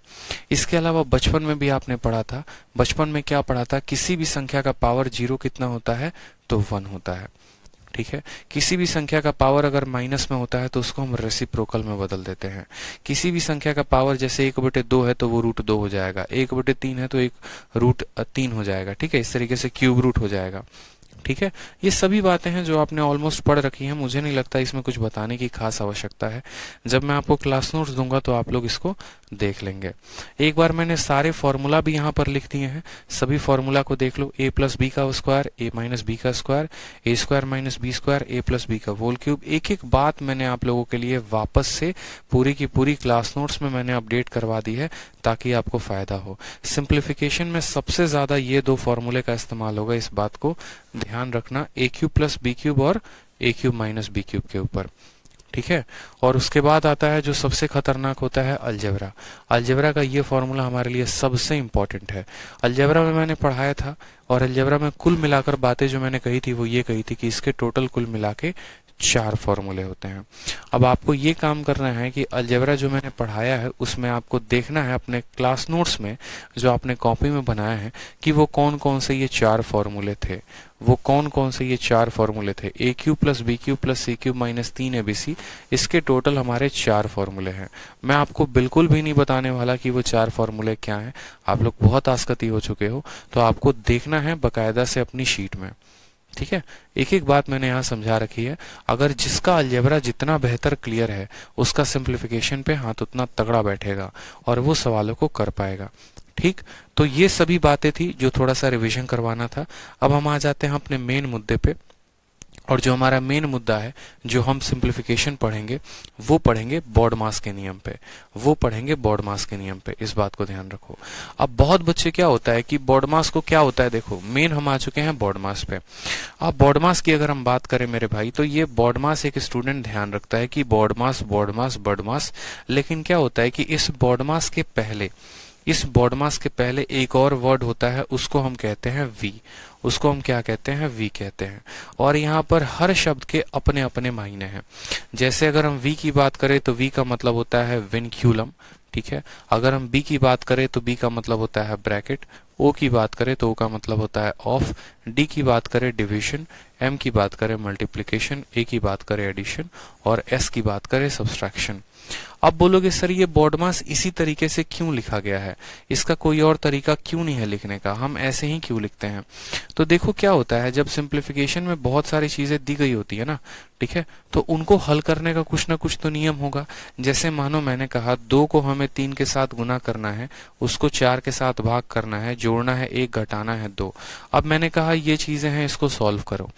[SPEAKER 1] इसके अलावा बचपन में भी आपने पढ़ा था, बचपन में क्या पढ़ा था, किसी भी संख्या का पावर 0 कितना होता है, तो 1 होता है, ठीक है। किसी भी संख्या का पावर अगर माइनस में होता है तो उसको हम रेसिप्रोकल में बदल देते हैं। किसी भी संख्या का पावर जैसे 1/2 है तो वो √2 हो जाएगा, 1/3 है तो 1√3 हो जाएगा, ठीक है। इस तरीके से क्यूब रूट हो जाएगा, ठीक है। ये सभी बातें हैं जो आपने ऑलमोस्ट पढ़ रखी हैं। मुझे नहीं लगता इसमें कुछ बताने की खास आवश्यकता है। जब मैं आपको क्लास नोट्स दूंगा तो आप लोग इसको देख लेंगे। एक बार मैंने सारे फॉर्मूला भी यहाँ पर लिख दिए हैं, सभी फॉर्मूला को देख लो। a प्लस बी का स्क्वायर, a माइनस बी का square, A square minus B square, a plus B का होल क्यूब। एक एक बात मैंने आप लोगों के लिए वापस से पूरी की पूरी क्लास नोट्स में मैंने अपडेट करवा दी है ताकि आपको फायदा हो। सिंप्लीफिकेशन में सबसे ज्यादा ये दो फॉर्मूले का इस्तेमाल होगा, इस बात को ध्यान रखना, ए क्यूब प्लस बी क्यूब और ए क्यूब माइनस बी क्यूब के ऊपर, ठीक है। और उसके बाद आता है जो सबसे खतरनाक होता है, अलजेब्रा। अलजेब्रा का ये फॉर्मूला हमारे लिए सबसे इंपॉर्टेंट है। अलजेब्रा में मैंने पढ़ाया था, और अलजेब्रा में कुल मिलाकर बातें जो मैंने कही थी वो ये कही थी कि इसके टोटल कुल मिला के 4 फॉर्मूले होते हैं। अब आपको ये काम करना है कि अलजेब्रा जो मैंने पढ़ाया है उसमें आपको देखना है अपने क्लास नोट्स में जो आपने कॉपी में बनाया है कि वो कौन कौन से ये 4 फॉर्मूले थे, वो कौन कौन से ये 4 फॉर्मूले थे। A cube plus B cube plus C cube minus 3abc, इसके टोटल हमारे 4 फॉर्मूले हैं। मैं आपको बिल्कुल भी नहीं बताने वाला कि वो 4 फॉर्मूले क्या हैं, आप लोग बहुत आसकती हो चुके हो, तो आपको देखना है बकायदा से अपनी शीट में, ठीक है। एक एक बात मैंने यहाँ समझा रखी है। अगर जिसका अलजेब्रा जितना बेहतर क्लियर है उसका सिंप्लीफिकेशन पे हाथ उतना तगड़ा बैठेगा और वो सवालों को कर पाएगा, ठीक। तो ये सभी बातें थी जो थोड़ा सा रिवीजन करवाना था। अब हम आ जाते हैं अपने मेन मुद्दे पे, और जो हमारा मेन मुद्दा है जो हम सिंप्लीफिकेशन पढ़ेंगे वो पढ़ेंगे बॉडमास के नियम पे, वो पढ़ेंगे बॉडमास के नियम पे, इस बात को ध्यान रखो। अब बहुत बच्चे क्या होता है कि बॉडमास को क्या होता है, देखो मेन हम आ चुके हैं बॉडमास पे। अब बॉडमास की अगर हम बात करें मेरे भाई, तो ये बॉडमास एक स्टूडेंट ध्यान रखता है कि बॉडमास बॉडमास बॉडमास, लेकिन क्या होता है कि इस बॉडमास के पहले, इस बॉडमास के पहले एक और वर्ड होता है, उसको हम कहते हैं वी, उसको हम क्या कहते हैं, वी कहते हैं। और यहाँ पर हर शब्द के अपने अपने मायने हैं। जैसे अगर हम वी की बात करें तो वी का मतलब होता है विनक्यूलम, ठीक है। अगर हम बी की बात करें तो बी का मतलब होता है ब्रैकेट, ओ की बात करें तो ओ का मतलब होता है ऑफ, डी की बात करें डिवीजन, एम की बात करें मल्टीप्लिकेशन, ए की बात करें एडिशन, और एस की बात करें सब्सट्रैक्शन। अब बोलोगे सर ये बॉडमास इसी तरीके से क्यों लिखा गया है, इसका कोई और तरीका क्यों नहीं है लिखने का, हम ऐसे ही क्यों लिखते हैं। तो देखो क्या होता है, जब सिंप्लीफिकेशन में बहुत सारी चीजें दी गई होती है ना, ठीक है, तो उनको हल करने का कुछ ना कुछ तो नियम होगा। जैसे मानो मैंने कहा 2 को हमें 3 के साथ गुना करना है, उसको 4 के साथ भाग करना है, जोड़ना है 1, घटाना है 2। अब मैंने कहा ये चीजें हैं, इसको सॉल्व करो।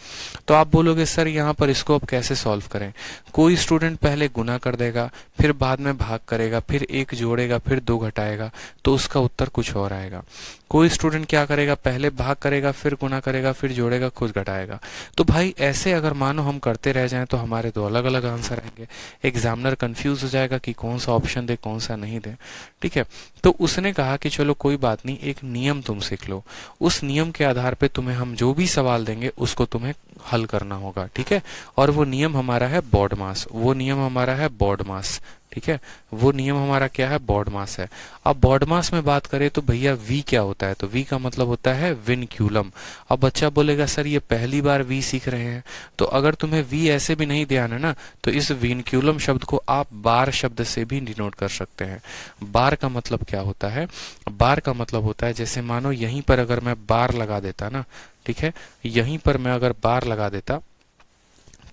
[SPEAKER 1] तो आप बोलोगे सर यहाँ पर इसको अब कैसे सॉल्व करें। कोई स्टूडेंट पहले गुना कर देगा, फिर बाद में भाग करेगा, फिर 1 जोड़ेगा, फिर 2 घटाएगा, तो उसका उत्तर कुछ और आएगा। कोई स्टूडेंट क्या करेगा, पहले भाग करेगा, फिर गुना करेगा, फिर जोड़ेगा, कुछ घटाएगा। तो भाई ऐसे अगर मानो हम करते रह जाएं तो हमारे 2 अलग अलग आंसर आएंगे। एग्जामिनर कंफ्यूज हो जाएगा कि कौन सा ऑप्शन दे कौन सा नहीं दे, ठीक है। तो उसने कहा कि चलो कोई बात नहीं, एक नियम तुम सीख लो, उस नियम के आधार पे तुम्हें हम जो भी सवाल देंगे उसको तुम्हें हल करना होगा, ठीक है। और वो नियम हमारा है बॉडमास, वो नियम हमारा है बॉडमास, ठीक है। वो नियम हमारा क्या है, बॉडमास है। अब बॉडमास में बात करें तो भैया वी क्या होता है, तो वी का मतलब होता है विनक्यूलम। अब बच्चा बोलेगा सर ये पहली बार वी सीख रहे हैं, तो अगर तुम्हें वी ऐसे भी नहीं ध्यान है ना, तो इस विनक्यूलम शब्द को आप बार शब्द से भी डिनोट कर सकते हैं। बार का मतलब क्या होता है, बार का मतलब होता है जैसे मानो यहीं पर अगर मैं बार लगा देता ना, ठीक है, यहीं पर मैं अगर बार लगा देता,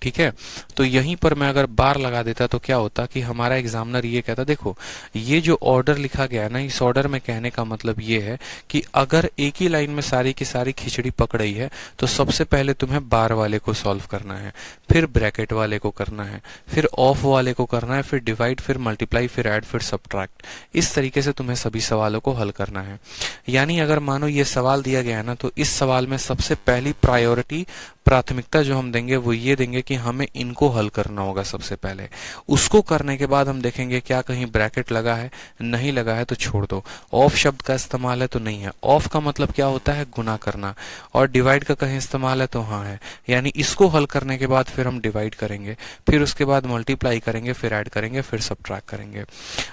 [SPEAKER 1] ठीक है, तो यहीं पर मैं अगर बार लगा देता तो क्या होता कि हमारा एग्जामिनर ये कहता, देखो ये जो ऑर्डर लिखा गया है ना, इस ऑर्डर में कहने का मतलब ये है कि अगर एक ही लाइन में सारी की सारी खिचड़ी पक रही है तो सबसे पहले तुम्हें बार वाले को सॉल्व करना है, फिर ब्रैकेट वाले को करना है, फिर ऑफ वाले को करना है, फिर डिवाइड, फिर मल्टीप्लाई, फिर ऐड, फिर सब्ट्रैक्ट। इस तरीके से तुम्हें सभी सवालों को हल करना है। यानी अगर मानो ये सवाल दिया गया है ना, तो इस सवाल में सबसे पहली प्रायोरिटी, प्राथमिकता जो हम देंगे वो ये देंगे कि हमें इनको हल करना होगा सबसे पहले। उसको करने के बाद हम देखेंगे क्या कहीं ब्रैकेट लगा है, नहीं लगा है तो छोड़ दो। ऑफ शब्द का इस्तेमाल है तो नहीं है, ऑफ का मतलब क्या होता है, गुना करना, और डिवाइड का कहीं इस्तेमाल है तो हाँ है। यानी इसको हल करने के बाद फिर हम डिवाइड करेंगे, फिर उसके बाद मल्टीप्लाई करेंगे, फिर ऐड करेंगे, फिर सब्ट्रैक्ट करेंगे।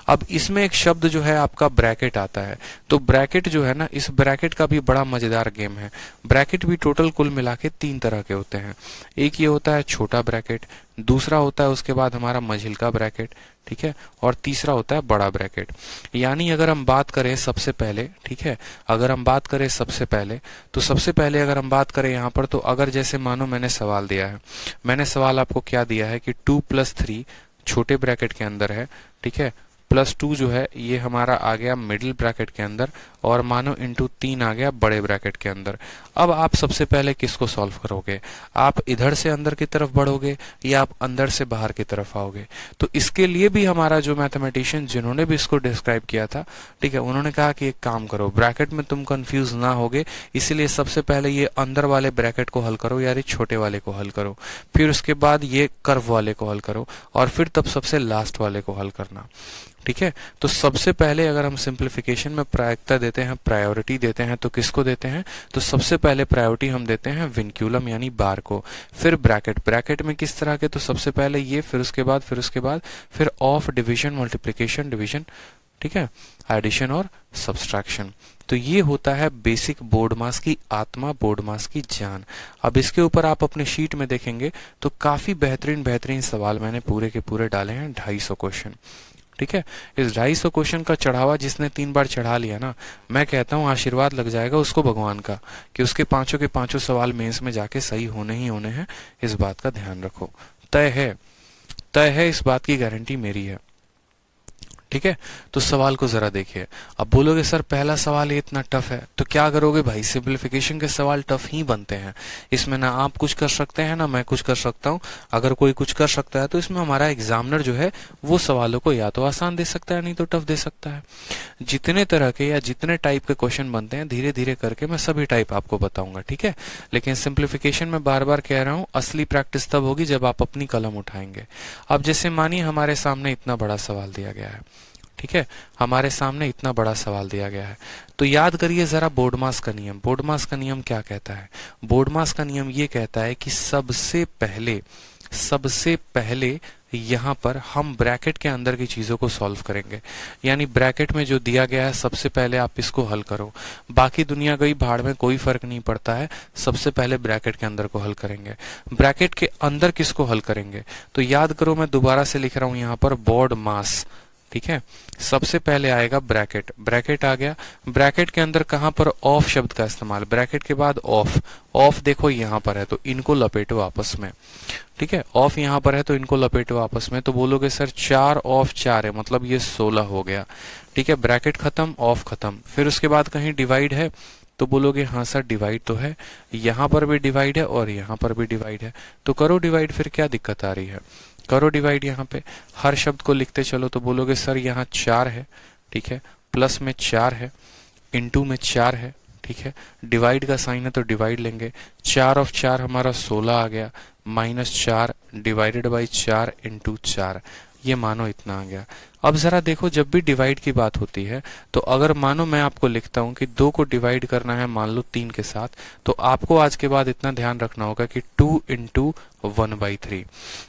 [SPEAKER 1] अब इसमें एक शब्द जो है आपका ब्रैकेट आता है, तो ब्रैकेट जो है ना, इस ब्रैकेट का भी बड़ा मजेदार गेम है। ब्रैकेट भी टोटल कुल मिला के 3 तरह के होते हैं। एक ये होता है छोटा ब्रैकेट, दूसरा होता है उसके बाद हमारा मझिलका ब्रैकेट, ठीक है, और तीसरा होता है बड़ा ब्रैकेट। यानी अगर हम बात करें सबसे पहले, ठीक है, अगर हम बात करें सबसे पहले, तो सबसे पहले अगर हम बात करें यहाँ पर, तो अगर जैसे मानो मैंने सवाल दिया है, मैंने सवाल आपको क्या दिया है कि 2 + 3 छोटे ब्रैकेट के अंदर है, ठीक है, प्लस 2 जो है ये हमारा आ गया मिडिल ब्रैकेट के अंदर, और मानो इंटू 3 आ गया बड़े ब्रैकेट के अंदर। अब आप सबसे पहले किसको सॉल्व करोगे? आप इधर से अंदर की तरफ बढ़ोगे या आप अंदर से बाहर की तरफ आओगे? तो इसके लिए भी हमारा जो मैथमेटिशियन जिन्होंने भी इसको डिस्क्राइब किया था, ठीक है, उन्होंने कहा कि एक काम करो, ब्रैकेट में तुम कंफ्यूज ना होगे, इसलिए सबसे पहले ये अंदर वाले ब्रैकेट को हल करो, यानी छोटे वाले को हल करो, फिर उसके बाद ये कर्व वाले को हल करो, और फिर तब सबसे लास्ट वाले को हल करना। ठीक है, तो सबसे पहले अगर हम सिंप्लीफिकेशन में प्रायिकता देते हैं, प्रायोरिटी देते हैं, तो किसको देते हैं? तो सबसे पहले प्रायोरिटी हम देते हैं विनक्यूलम यानी बार को, फिर ब्रैकेट। ब्रैकेट में किस तरह के? तो सबसे पहले ये, फिर उसके बाद फिर ऑफ, डिवीजन, मल्टीप्लिकेशन, डिवीजन, ठीक है, एडिशन और सब्सट्रैक्शन। तो ये होता है बेसिक बोर्ड मास की आत्मा, बोर्ड मास की जान। अब इसके ऊपर आप अपने शीट में देखेंगे तो काफी बेहतरीन सवाल मैंने पूरे के पूरे डाले हैं, 250 क्वेश्चन। ठीक है, इस 250 क्वेश्चन का चढ़ावा जिसने 3 बार चढ़ा लिया ना, मैं कहता हूँ आशीर्वाद लग जाएगा उसको भगवान का कि उसके पांचों के पांचों सवाल मेंस में जाके सही होने ही होने हैं। इस बात का ध्यान रखो, तय है, इस बात की गारंटी मेरी है। ठीक है, तो सवाल को जरा देखिए। अब बोलोगे सर पहला सवाल ये इतना टफ है, तो क्या करोगे भाई? सिंप्लीफिकेशन के सवाल टफ ही बनते हैं, इसमें ना आप कुछ कर सकते हैं ना मैं कुछ कर सकता हूं। अगर कोई कुछ कर सकता है तो इसमें हमारा एग्जामिनर जो है वो सवालों को या तो आसान दे सकता है, नहीं तो टफ दे सकता है। जितने तरह के या जितने टाइप के क्वेश्चन बनते हैं धीरे धीरे करके मैं सभी टाइप आपको बताऊंगा। ठीक है, लेकिन सिंप्लीफिकेशन में बार बार कह रहा हूं, असली प्रैक्टिस तब होगी जब आप अपनी कलम उठाएंगे। अब जैसे मानिए हमारे सामने इतना बड़ा सवाल दिया गया है, ठीक है, हमारे सामने इतना बड़ा सवाल दिया गया है, तो याद करिए जरा बोर्ड मास का नियम। बोर्ड मास का नियम क्या कहता है? बोर्ड मास का नियम ये कहता है कि सबसे पहले यहाँ पर हम ब्रैकेट के अंदर की चीजों को सॉल्व करेंगे, यानी ब्रैकेट में जो दिया गया है सबसे पहले आप इसको हल करो, बाकी दुनिया गई भाड़ में, कोई फर्क नहीं पड़ता है, सबसे पहले ब्रैकेट के अंदर को हल करेंगे। ब्रैकेट के अंदर किसको हल करेंगे? तो याद करो, मैं दोबारा से लिख रहा हूं यहाँ पर बोर्ड मास। ठीक है, सबसे पहले आएगा ब्रैकेट, ब्रैकेट आ गया, ब्रैकेट के अंदर कहां पर? ऑफ शब्द का इस्तेमाल, ब्रैकेट के बाद ऑफ देखो यहां पर है तो इनको लपेटो आपस में। ठीक है, ऑफ यहां पर है तो इनको लपेटो आपस में। तो बोलोगे सर 4 ऑफ 4 है, मतलब ये 16 हो गया। ठीक है, ब्रैकेट खत्म, ऑफ खत्म, फिर उसके बाद कहीं डिवाइड है तो बोलोगे हाँ सर डिवाइड तो है, यहां पर भी डिवाइड है और यहां पर भी डिवाइड है, तो करो डिवाइड, फिर क्या दिक्कत आ रही है? करो डिवाइड यहाँ पे, हर शब्द को लिखते चलो। तो बोलोगे सर यहाँ 4 है, ठीक है, प्लस में 4 है, इनटू में 4 है, ठीक है, डिवाइड का साइन है तो डिवाइड लेंगे, 4 ऑफ 4 हमारा 16 आ गया, -4 डिवाइडेड बाई 4 इंटू 4, ये मानो इतना आ गया। अब जरा देखो, जब भी डिवाइड की बात होती है तो अगर मानो मैं आपको लिखता हूं कि 2 को डिवाइड करना है मान लो 3 के साथ, तो आपको आज के बाद इतना ध्यान रखना होगा कि 2 इंटू 1/3,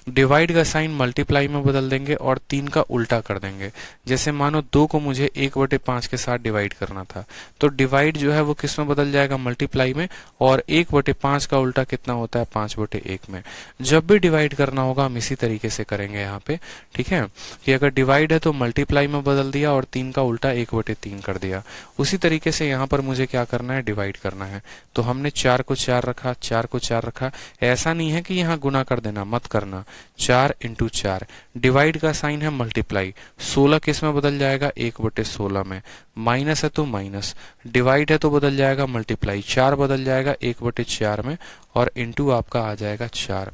[SPEAKER 1] डिवाइड का साइन मल्टीप्लाई में बदल देंगे और 3 का उल्टा कर देंगे। जैसे मानो 2 को मुझे 1/5 के साथ डिवाइड करना था, तो डिवाइड जो है वो किस में बदल जाएगा? मल्टीप्लाई में, और 1/5 का उल्टा कितना होता है? 5/1 में। जब भी डिवाइड करना होगा हम इसी तरीके से करेंगे यहाँ पे। ठीक है, कि अगर डिवाइड है तो मल्टीप्लाई में बदल दिया और 3 का उल्टा 1/3 कर दिया। उसी तरीके से यहाँ पर मुझे क्या करना है? डिवाइड करना है। तो हमने 4 को 4 रखा, 4 को 4 रखा, ऐसा नहीं है कि यहाँ गुना कर देना, मत करना, 4 इंटू 4, डिवाइड का साइन है मल्टीप्लाई, 16 किस में बदल जाएगा? 1/16 में, माइनस है तो माइनस, डिवाइड है तो बदल जाएगा मल्टीप्लाई, 4 बदल जाएगा 1/4 में, और इंटू आपका आ जाएगा 4।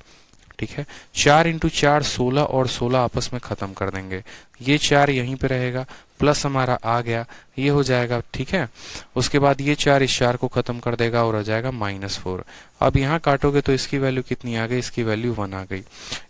[SPEAKER 1] ठीक है, 4 इंटू 4 16, और 16 आपस में खत्म कर देंगे, ये 4 यहीं पे रहेगा, प्लस हमारा आ गया, ये हो जाएगा। ठीक है, उसके बाद ये 4 इस 4 को खत्म कर देगा और आ जाएगा -4। अब यहाँ काटोगे तो इसकी वैल्यू कितनी आ गई? इसकी वैल्यू 1 आ गई।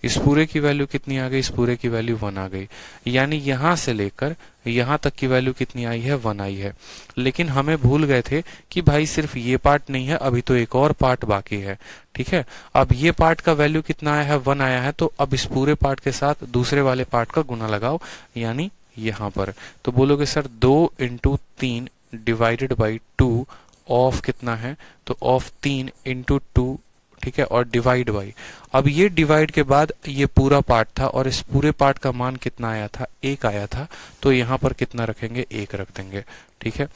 [SPEAKER 1] इस पूरे की वैल्यू कितनी आ गई? इस पूरे की वैल्यू 1 आ गई। यानी यहाँ से लेकर यहाँ तक की वैल्यू कितनी आई है? 1 आई है। लेकिन हमें भूल गए थे कि भाई सिर्फ ये पार्ट नहीं है, अभी तो एक और पार्ट बाकी है। ठीक है, अब ये पार्ट का वैल्यू कितना आया है? 1 आया है। तो अब इस पूरे पार्ट के साथ दूसरे वाले पार्ट का गुना लगाओ, यानी यहाँ पर। तो बोलोगे sir 2 into 3 divided by 2 of कितना है? तो ऑफ 3 इंटू 2, ठीक है, और डिवाइड बाई, अब ये डिवाइड के बाद ये पूरा पार्ट था और इस पूरे पार्ट का मान कितना आया था? 1 आया था। तो यहाँ पर कितना रखेंगे? 1 रख देंगे। ठीक है,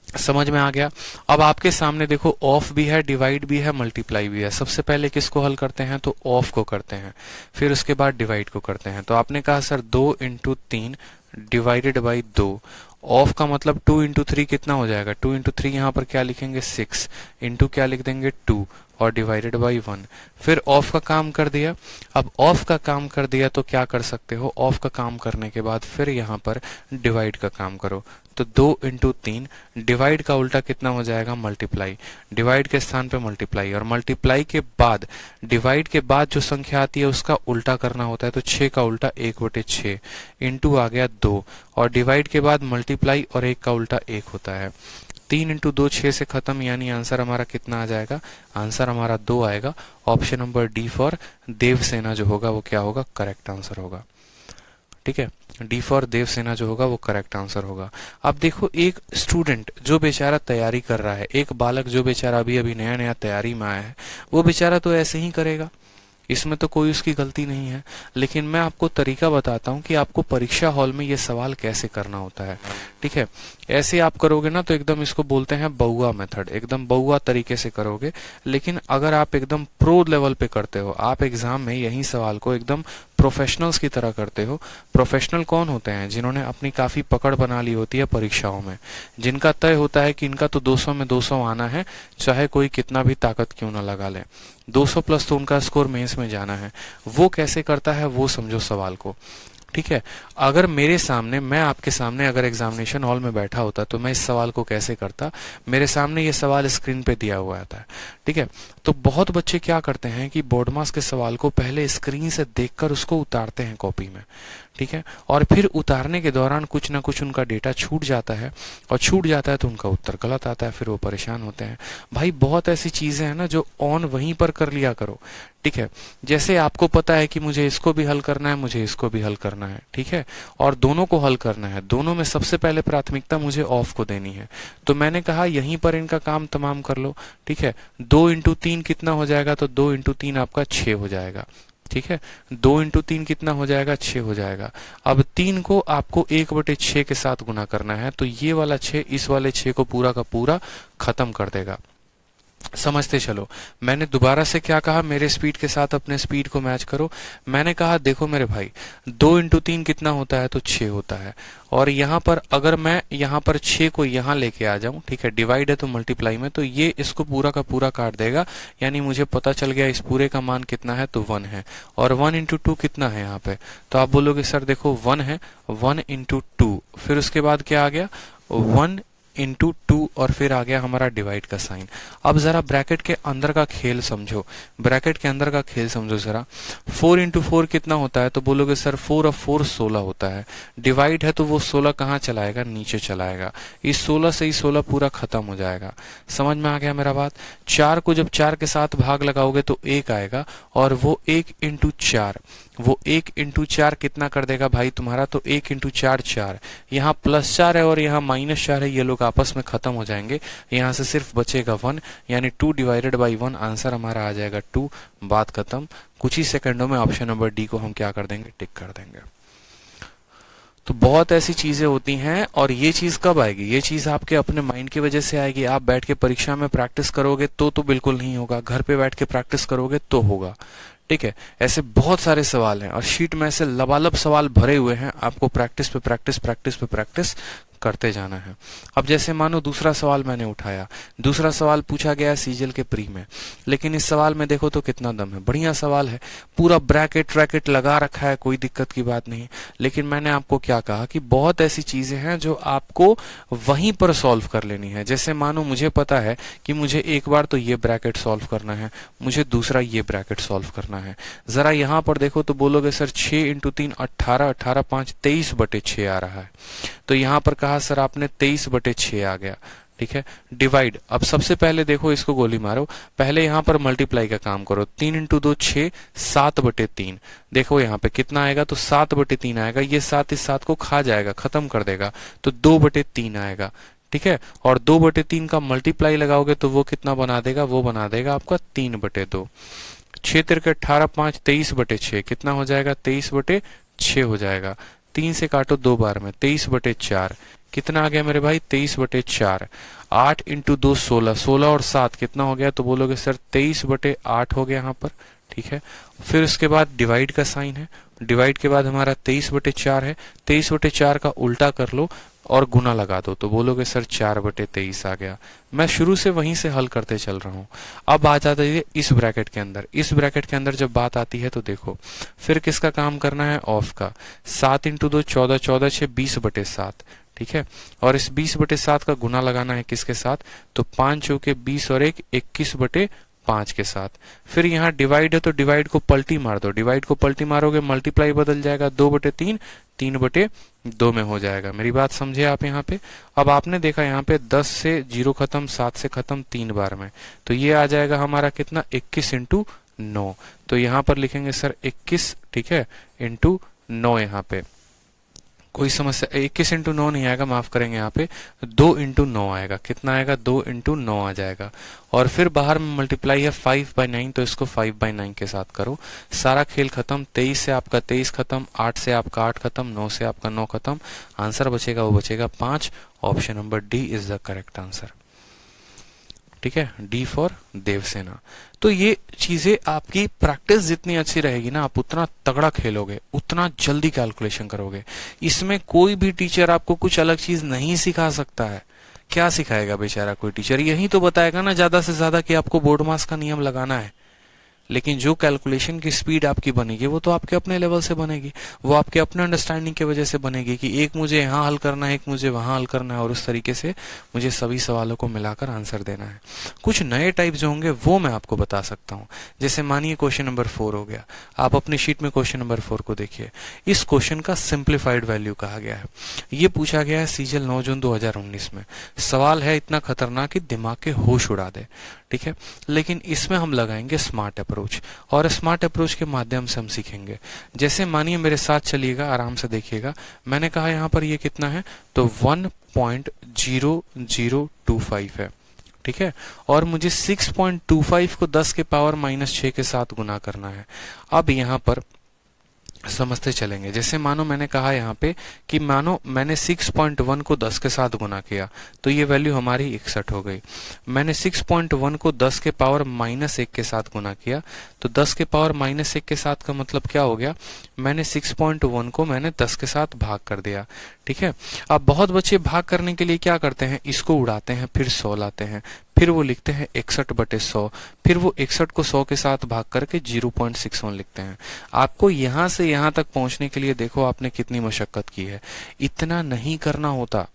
[SPEAKER 1] समझ में आ गया। अब आपके सामने देखो ऑफ भी है, डिवाइड भी है, मल्टीप्लाई भी है। सबसे पहले किसको हल करते हैं, तो ऑफ को करते हैं, फिर उसके बाद डिवाइड को करते हैं। तो आपने कहा सर 2 × 3 डिवाइडेड बाई 2। ऑफ का मतलब 2 × 3 कितना हो जाएगा, 2 × 3 यहाँ पर क्या लिखेंगे 6, इंटू क्या लिख देंगे 2 और डिवाइडेड बाई 1। फिर ऑफ का काम कर दिया। अब ऑफ का काम कर दिया तो क्या कर सकते हो, ऑफ का काम करने के बाद फिर यहाँ पर डिवाइड का काम करो। तो 2 × 3 डिवाइड का उल्टा कितना हो जाएगा, मल्टीप्लाई। डिवाइड के स्थान पे मल्टीप्लाई, और मल्टीप्लाई के बाद डिवाइड के बाद जो संख्या आती है उसका उल्टा करना होता है। तो 6 का उल्टा 1/6 इंटू आ गया 2, और डिवाइड के बाद मल्टीप्लाई और 1 का उल्टा 1 होता है। 3 × 2 6 से खत्म, यानी आंसर हमारा कितना आ जाएगा, आंसर हमारा 2 आएगा। Option number D for Devsena जो होगा वो क्या होगा, करेक्ट आंसर होगा। ठीक है, डी फॉर देवसेना जो होगा वो करेक्ट आंसर होगा। अब देखो एक स्टूडेंट जो बेचारा तैयारी कर रहा है, एक बालक जो बेचारा अभी अभी नया नया तैयारी में आया है, वो बेचारा तो ऐसे ही करेगा, इसमें तो कोई उसकी गलती नहीं है। लेकिन मैं आपको तरीका बताता हूँ कि आपको परीक्षा हॉल में ये सवाल कैसे करना होता है। ठीक है, ऐसे आप करोगे ना तो एकदम इसको बोलते हैं बउआ मेथड, एकदम बउआ तरीके से करोगे। लेकिन अगर आप एकदम प्रो लेवल पे करते हो, आप एग्जाम में यही सवाल को एकदम प्रोफेशनल्स की तरह करते हो। प्रोफेशनल कौन होते हैं, जिन्होंने अपनी काफी पकड़ बना ली होती है परीक्षाओं में, जिनका तय होता है कि इनका तो 200 में 200 आना है, चाहे कोई कितना भी ताकत क्यों ना लगा ले। 200 प्लस तो उनका स्कोर मेंस में जाना है। वो कैसे करता है वो समझो सवाल को। ठीक है, अगर मेरे सामने, मैं आपके सामने अगर एग्जामिनेशन हॉल में बैठा होता तो मैं इस सवाल को कैसे करता। मेरे सामने ये सवाल स्क्रीन पे दिया हुआ था। ठीक है, तो बहुत बच्चे क्या करते हैं कि बोर्ड मास के सवाल को पहले स्क्रीन से देखकर उसको उतारते हैं कॉपी में। ठीक है, और फिर उतारने के दौरान कुछ ना कुछ उनका डेटा छूट जाता है, और छूट जाता है तो उनका उत्तर गलत आता है, फिर वो परेशान होते हैं। भाई बहुत ऐसी चीजें हैं ना जो ऑन वहीं पर कर लिया करो। ठीक है, जैसे आपको पता है कि मुझे इसको भी हल करना है, मुझे इसको भी हल करना है, ठीक है, और दोनों को हल करना है, दोनों में सबसे पहले प्राथमिकता मुझे ऑफ को देनी है। तो मैंने कहा यहीं पर इनका काम तमाम कर लो। ठीक है, 2 × 3 कितना हो जाएगा, तो 2 × 3 आपका 6 हो जाएगा। ठीक है, 2 × 3 कितना हो जाएगा, 6 हो जाएगा। अब 3 को आपको 1/6 के साथ गुना करना है, तो ये वाला 6 इस वाले 6 को पूरा का पूरा खत्म कर देगा। समझते चलो। मैंने दोबारा से क्या कहा, मेरे स्पीड के साथ अपने स्पीड को मैच करो। मैंने कहा देखो मेरे भाई 2 × 3 कितना होता है, तो 6 होता है। और यहाँ पर अगर मैं यहाँ पर 6 को यहाँ लेके आ जाऊं, ठीक है, डिवाइड है तो मल्टीप्लाई में, तो ये इसको पूरा का पूरा काट देगा, यानी मुझे पता चल गया इस पूरे का मान कितना है, तो 1 है। और 1 × 2 कितना है यहाँ पे, तो आप बोलोगे सर देखो 1 है, 1 × 2, फिर उसके बाद क्या आ गया 1 × 2, और फिर आ गया हमारा डिवाइड का साइन। अब जरा ब्रैकेट के अंदर का खेल समझो, ब्रैकेट के अंदर का खेल समझो जरा। 4 × 4 कितना होता है, तो बोलोगे सर 4 और 4 16 होता है। डिवाइड है तो वो 16 कहाँ चलाएगा, नीचे चलाएगा। इस 16 से ही 16 पूरा खत्म हो जाएगा। समझ में आ गया मेरा बात। 4 को जब 4 के साथ भाग लगाओगे तो 1 आएगा, और वो 1 × 4, वो 1 × 4 कितना कर देगा भाई तुम्हारा, तो 1 × 4 4। यहाँ +4 है और यहाँ -4 है, ये लोग आपस में खत्म हो जाएंगे। यहाँ से सिर्फ बचेगा 1, यानी 2 डिवाइडेड बाई 1, आंसर हमारा आ जाएगा 2। बात खत्म। कुछ ही सेकंडों में ऑप्शन नंबर डी को हम क्या कर देंगे, टिक कर देंगे। तो बहुत ऐसी चीजें होती हैं, और ये चीज कब आएगी, ये चीज आपके अपने माइंड की वजह से आएगी। आप बैठ के परीक्षा में प्रैक्टिस करोगे तो बिल्कुल नहीं होगा, घर पे बैठ के प्रैक्टिस करोगे तो होगा। ठीक है, ऐसे बहुत सारे सवाल हैं, और शीट में ऐसे लबालब सवाल भरे हुए हैं, आपको प्रैक्टिस पे प्रैक्टिस, प्रैक्टिस पे प्रैक्टिस करते जाना है। अब जैसे मानो दूसरा सवाल मैंने उठाया, दूसरा सवाल पूछा गया सीजल के प्री में, लेकिन इस सवाल में देखो तो कितना दम है, बढ़िया सवाल है, पूरा ब्रैकेट व्रैकेट लगा रखा है, कोई दिक्कत की बात नहीं। लेकिन मैंने आपको क्या कहा कि बहुत ऐसी चीजें हैं जो आपको वहीं पर सॉल्व कर लेनी है। जैसे मानो मुझे पता है कि मुझे एक बार तो ये ब्रैकेट सॉल्व करना है, मुझे दूसरा ये ब्रैकेट सॉल्व करना है। जरा यहाँ पर देखो तो बोलोगे सर 6 × 3 18, 18 5 23/6 आ रहा है। तो यहाँ पर कहा सर आपने 23/6 आ गया। ठीक है, डिवाइड। अब सबसे पहले देखो इसको गोली मारो, पहले यहाँ पर मल्टीप्लाई का काम करो। 3 × 2 6, 7/3। देखो यहाँ पे कितना आएगा, तो 7/3 आएगा। ये 7 इस 7 को खा जाएगा, खत्म कर देगा, तो 2/3 आएगा। ठीक है, और 2/3 का मल्टीप्लाई लगाओगे तो वो कितना बना देगा, वो बना देगा आपका 3/2। 6 × 3 18 5 23/6 कितना हो जाएगा, 23/6 हो जाएगा। 3 से काटो 2 बार में, 23/4 कितना आ गया मेरे भाई, 23/4। 8 इंटू 2 16, 16 और 7 कितना हो गया, तो बोलोगे सर 23/8 हो गया यहाँ पर, ठीक है। फिर उसके बाद डिवाइड का साइन है, डिवाइड के बाद हमारा 23/4 है, 23/4 का उल्टा कर लो और गुना लगा दो, तो बोलोगे सर 4/23 आ गया। मैं शुरू से वहीं से हल करते चल रहा हूँ। अब आ जाता है इस ब्रैकेट के अंदर, इस ब्रैकेट के अंदर जब बात आती है तो देखो फिर किसका काम करना है, ऑफ का। 7 इंटू 2 14, 14 6 20/7, ठीक है। और इस 20/7 का गुना लगाना है किसके साथ, तो 5 चौके 20 और 1 21/5 के साथ। फिर यहाँ डिवाइड है तो डिवाइड को पलटी मार दो, डिवाइड को पलटी मारोगे मल्टीप्लाई बदल जाएगा 2/3, 3/2 में हो जाएगा। मेरी बात समझे आप यहाँ पे। अब आपने देखा यहाँ पे 10 से 0 खत्म, 7 से खत्म 3 बार में, तो ये आ जाएगा हमारा कितना, 21 इंटू 9। तो यहाँ पर लिखेंगे सर 21, ठीक है, इंटू 9। यहाँ पे कोई समस्या, 21 इंटू 9 नहीं आएगा, माफ करेंगे, यहाँ पे 2 इंटू 9 आएगा। कितना आएगा, 2 इंटू 9 आ जाएगा। और फिर बाहर में मल्टीप्लाई है 5/9, तो इसको 5/9 के साथ करो। सारा खेल खत्म, 23 से आपका 23 खत्म, 8 से आपका 8 खत्म, 9 से आपका 9 खत्म। आंसर बचेगा वो बचेगा 5। Option number D is the correct answer, ठीक है, डी फॉर देवसेना। तो ये चीजें आपकी प्रैक्टिस जितनी अच्छी रहेगी ना, आप उतना तगड़ा खेलोगे, उतना जल्दी कैलकुलेशन करोगे। इसमें कोई भी टीचर आपको कुछ अलग चीज नहीं सिखा सकता है। क्या सिखाएगा बेचारा कोई टीचर, यही तो बताएगा ना ज्यादा से ज्यादा कि आपको बोर्ड मास का नियम लगाना है। लेकिन जो कैलकुलेशन की स्पीड आपकी बनेगी वो तो आपके अपने लेवल से बनेगी, वो आपके अपने अंडरस्टैंडिंग की वजह से बनेगी कि एक मुझे यहाँ हल करना है, एक मुझे वहां हल करना है, और उस तरीके से मुझे सभी सवालों को मिलाकर आंसर देना है। कुछ नए टाइप जो होंगे वो मैं आपको बता सकता हूँ। जैसे मानिए क्वेश्चन नंबर 4 हो गया, आप अपनी शीट में क्वेश्चन नंबर 4 को देखिए। इस क्वेश्चन का सिंप्लीफाइड वैल्यू कहा गया है। ये पूछा गया है सीजीएल 9 जून 2019 में। सवाल है इतना खतरनाक कि दिमाग के होश उड़ा दे, ठीक है। लेकिन इसमें हम लगाएंगे स्मार्ट अप्रोच, और स्मार्ट अप्रोच के माध्यम से हम सीखेंगे। जैसे मानिए मेरे साथ चलिएगा, आराम से देखिएगा। मैंने कहा यहाँ पर ये कितना है, तो 1.0025 है, ठीक है। और मुझे 6.25 को 10 के पावर -6 के साथ गुना करना है। अब यहाँ पर समझते चलेंगे। जैसे मानो मैंने कहा यहाँ पे कि मानो मैंने 6.1 को 10 के साथ गुना किया, तो ये वैल्यू हमारी 61 हो गई। मैंने 6.1 को 10 के पावर -1 के साथ गुना किया, तो 10 के पावर -1 के साथ का मतलब क्या हो गया, मैंने 6.1 को मैंने 10 के साथ भाग कर दिया, ठीक है। अब बहुत बच्चे भाग करने के लिए क्या करते हैं, इसको उड़ाते हैं, फिर 100 लाते हैं, फिर वो लिखते हैं 61/100, फिर वो 61 को 100 के साथ भाग करके 0.61 लिखते हैं। आपको यहां से यहां तक पहुंचने के लिए देखो आपने कितनी मशक्कत की है। इतना नहीं करना होता,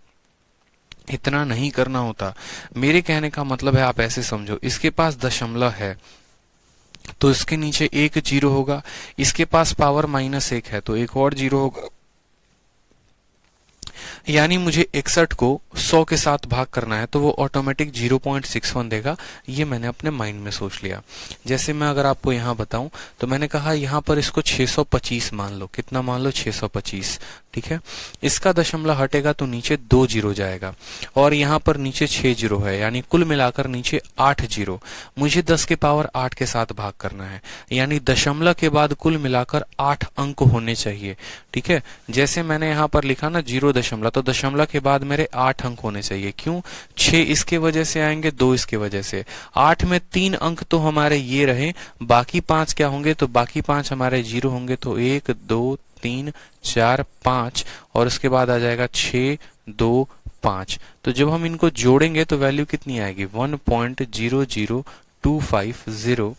[SPEAKER 1] इतना नहीं करना होता। मेरे कहने का मतलब है, आप ऐसे समझो, इसके पास दशमलव है तो इसके नीचे एक 0 होगा, इसके पास पावर -1 है तो एक और 0 होगा, यानी मुझे 61 को 100 के साथ भाग करना है तो वो ऑटोमेटिक 0.61 देगा। ये मैंने अपने माइंड में सोच लिया। जैसे मैं अगर आपको यहाँ बताऊं तो मैंने कहा यहाँ पर इसको 625 मान लो, कितना मान लो, 625, ठीक है। इसका दशमलव हटेगा तो नीचे 2 0 जाएगा, और यहाँ पर नीचे 6 0 है, यानी कुल मिलाकर नीचे 8 0। मुझे 10 के पावर 8 के साथ भाग करना है, यानी दशमलव के बाद कुल मिलाकर 8 अंक होने चाहिए, ठीक है। जैसे मैंने यहाँ पर लिखा ना 0 दशमलव, तो दशमलव के बाद मेरे 8 अंक होने चाहिए। क्यों, 6 इसके वजह से आएंगे, 2 इसके वजह से। 8 में 3 अंक तो हमारे ये रहे, बाकी 5 क्या होंगे, तो बाकी 5 हमारे 0 होंगे, तो 1 2 3 4 5, और उसके बाद आ जाएगा 6 2 5। तो जब हम इनको जोड़ेंगे तो वैल्यू कितनी आएगी, 1.00250,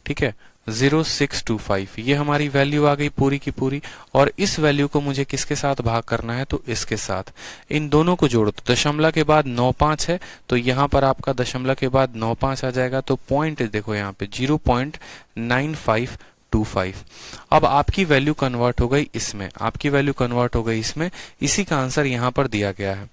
[SPEAKER 1] ठीक है, 0625। ये हमारी वैल्यू आ गई पूरी की पूरी। और इस वैल्यू को मुझे किसके साथ भाग करना है, तो इसके साथ। इन दोनों को जोड़ो तो दशमलव के बाद 95 है, तो यहाँ पर आपका दशमलव के बाद 95 आ जाएगा, तो पॉइंट देखो यहाँ पे 0.9525। अब आपकी वैल्यू कन्वर्ट हो गई इसमें, आपकी वैल्यू कन्वर्ट हो गई इसमें। इसी का आंसर यहाँ पर दिया गया है।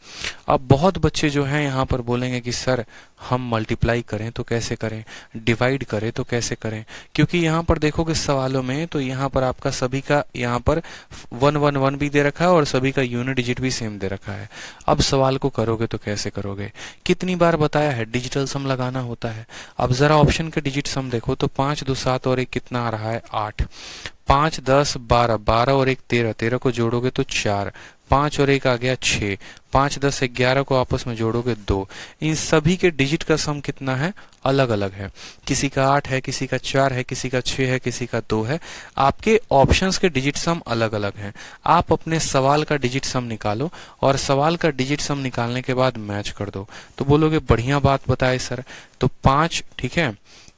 [SPEAKER 1] अब बहुत बच्चे जो हैं यहाँ पर बोलेंगे कि सर हम मल्टीप्लाई करें तो कैसे करें, डिवाइड करें तो कैसे करें, क्योंकि यहाँ पर देखोगे सवालों में तो यहाँ पर आपका सभी का यहाँ पर 111 भी दे रखा है और सभी का यूनिट डिजिट भी सेम दे रखा है। अब सवाल को करोगे तो कैसे करोगे, कितनी बार बताया है, डिजिटल सम लगाना होता है। अब जरा ऑप्शन के डिजिट सम देखो तो 5 2 7 और 1 कितना आ रहा है, 8। 5 10 12, 12 और 1 13, 13 को जोड़ोगे तो 4, 5 और 1 आ गया 6, 5 10 11 को आपस में जोड़ोगे 2। इन सभी के डिजिट का सम कितना है? अलग अलग है। किसी का 8 है, किसी का 4 है, किसी का 6 है, किसी का 2 है। आपके ऑप्शंस के डिजिट सम अलग अलग हैं। आप अपने सवाल का डिजिट सम निकालो और सवाल का डिजिट सम निकालने के बाद मैच कर दो। तो बोलोगे बढ़िया बात बताए सर। तो 5, ठीक है,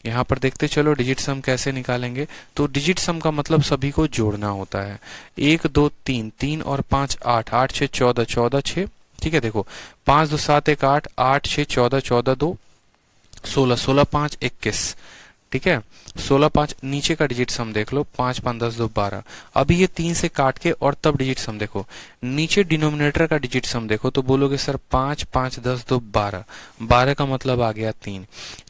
[SPEAKER 1] यहाँ पर देखते चलो डिजिट सम कैसे निकालेंगे। तो डिजिट सम का मतलब सभी को जोड़ना होता है। 1 2 3, 3 और 5 8, 8 6 14, 14 6, ठीक है। देखो 5 2 7 1 8, 8 6 14, 14 2 16, 16 5 21, ठीक है। 16 5 नीचे का डिजिट सम देख लो, 5 5 10 2 12। अभी ये 3 से काट के और तब डिजिट सम देखो, नीचे डिनोमिनेटर का डिजिट सम देखो तो बोलोगे सर 5 5 10 2 12, 12 का मतलब आ गया 3।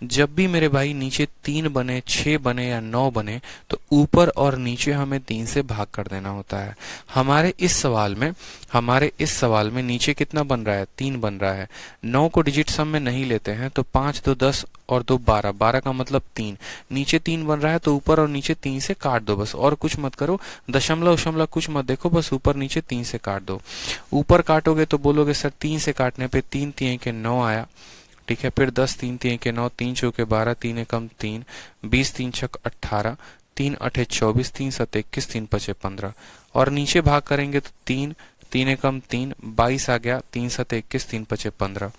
[SPEAKER 1] जब भी मेरे भाई नीचे 3 बने, 6 बने या 9 बने तो ऊपर और नीचे हमें 3 से भाग कर देना होता है। हमारे इस सवाल में नीचे कितना बन रहा है? 3 बन रहा है। 9 को डिजिट सम में नहीं लेते हैं तो 5 2 10 और 2 12, 12 का मतलब 3। नीचे 3 बन रहा है तो ऊपर और नीचे 3 से काट दो बस, और कुछ मत करो। दशमलव शमलव कुछ मत देखो, बस ऊपर नीचे 3 से काट दो। ऊपर काटोगे तो बोलोगे सर 3 से काटने पे 3 3 के 9 आया, ठीक है। फिर 10 3 3 के 9, 3 चौके 12, 3 एकम 3, 20 3 छक 18, 3 8 24, 3 7 21, 3 5 15। और नीचे भाग करेंगे तो 3 3 एकम 3, 22 आ गया, 3 7 21, 3 5 15,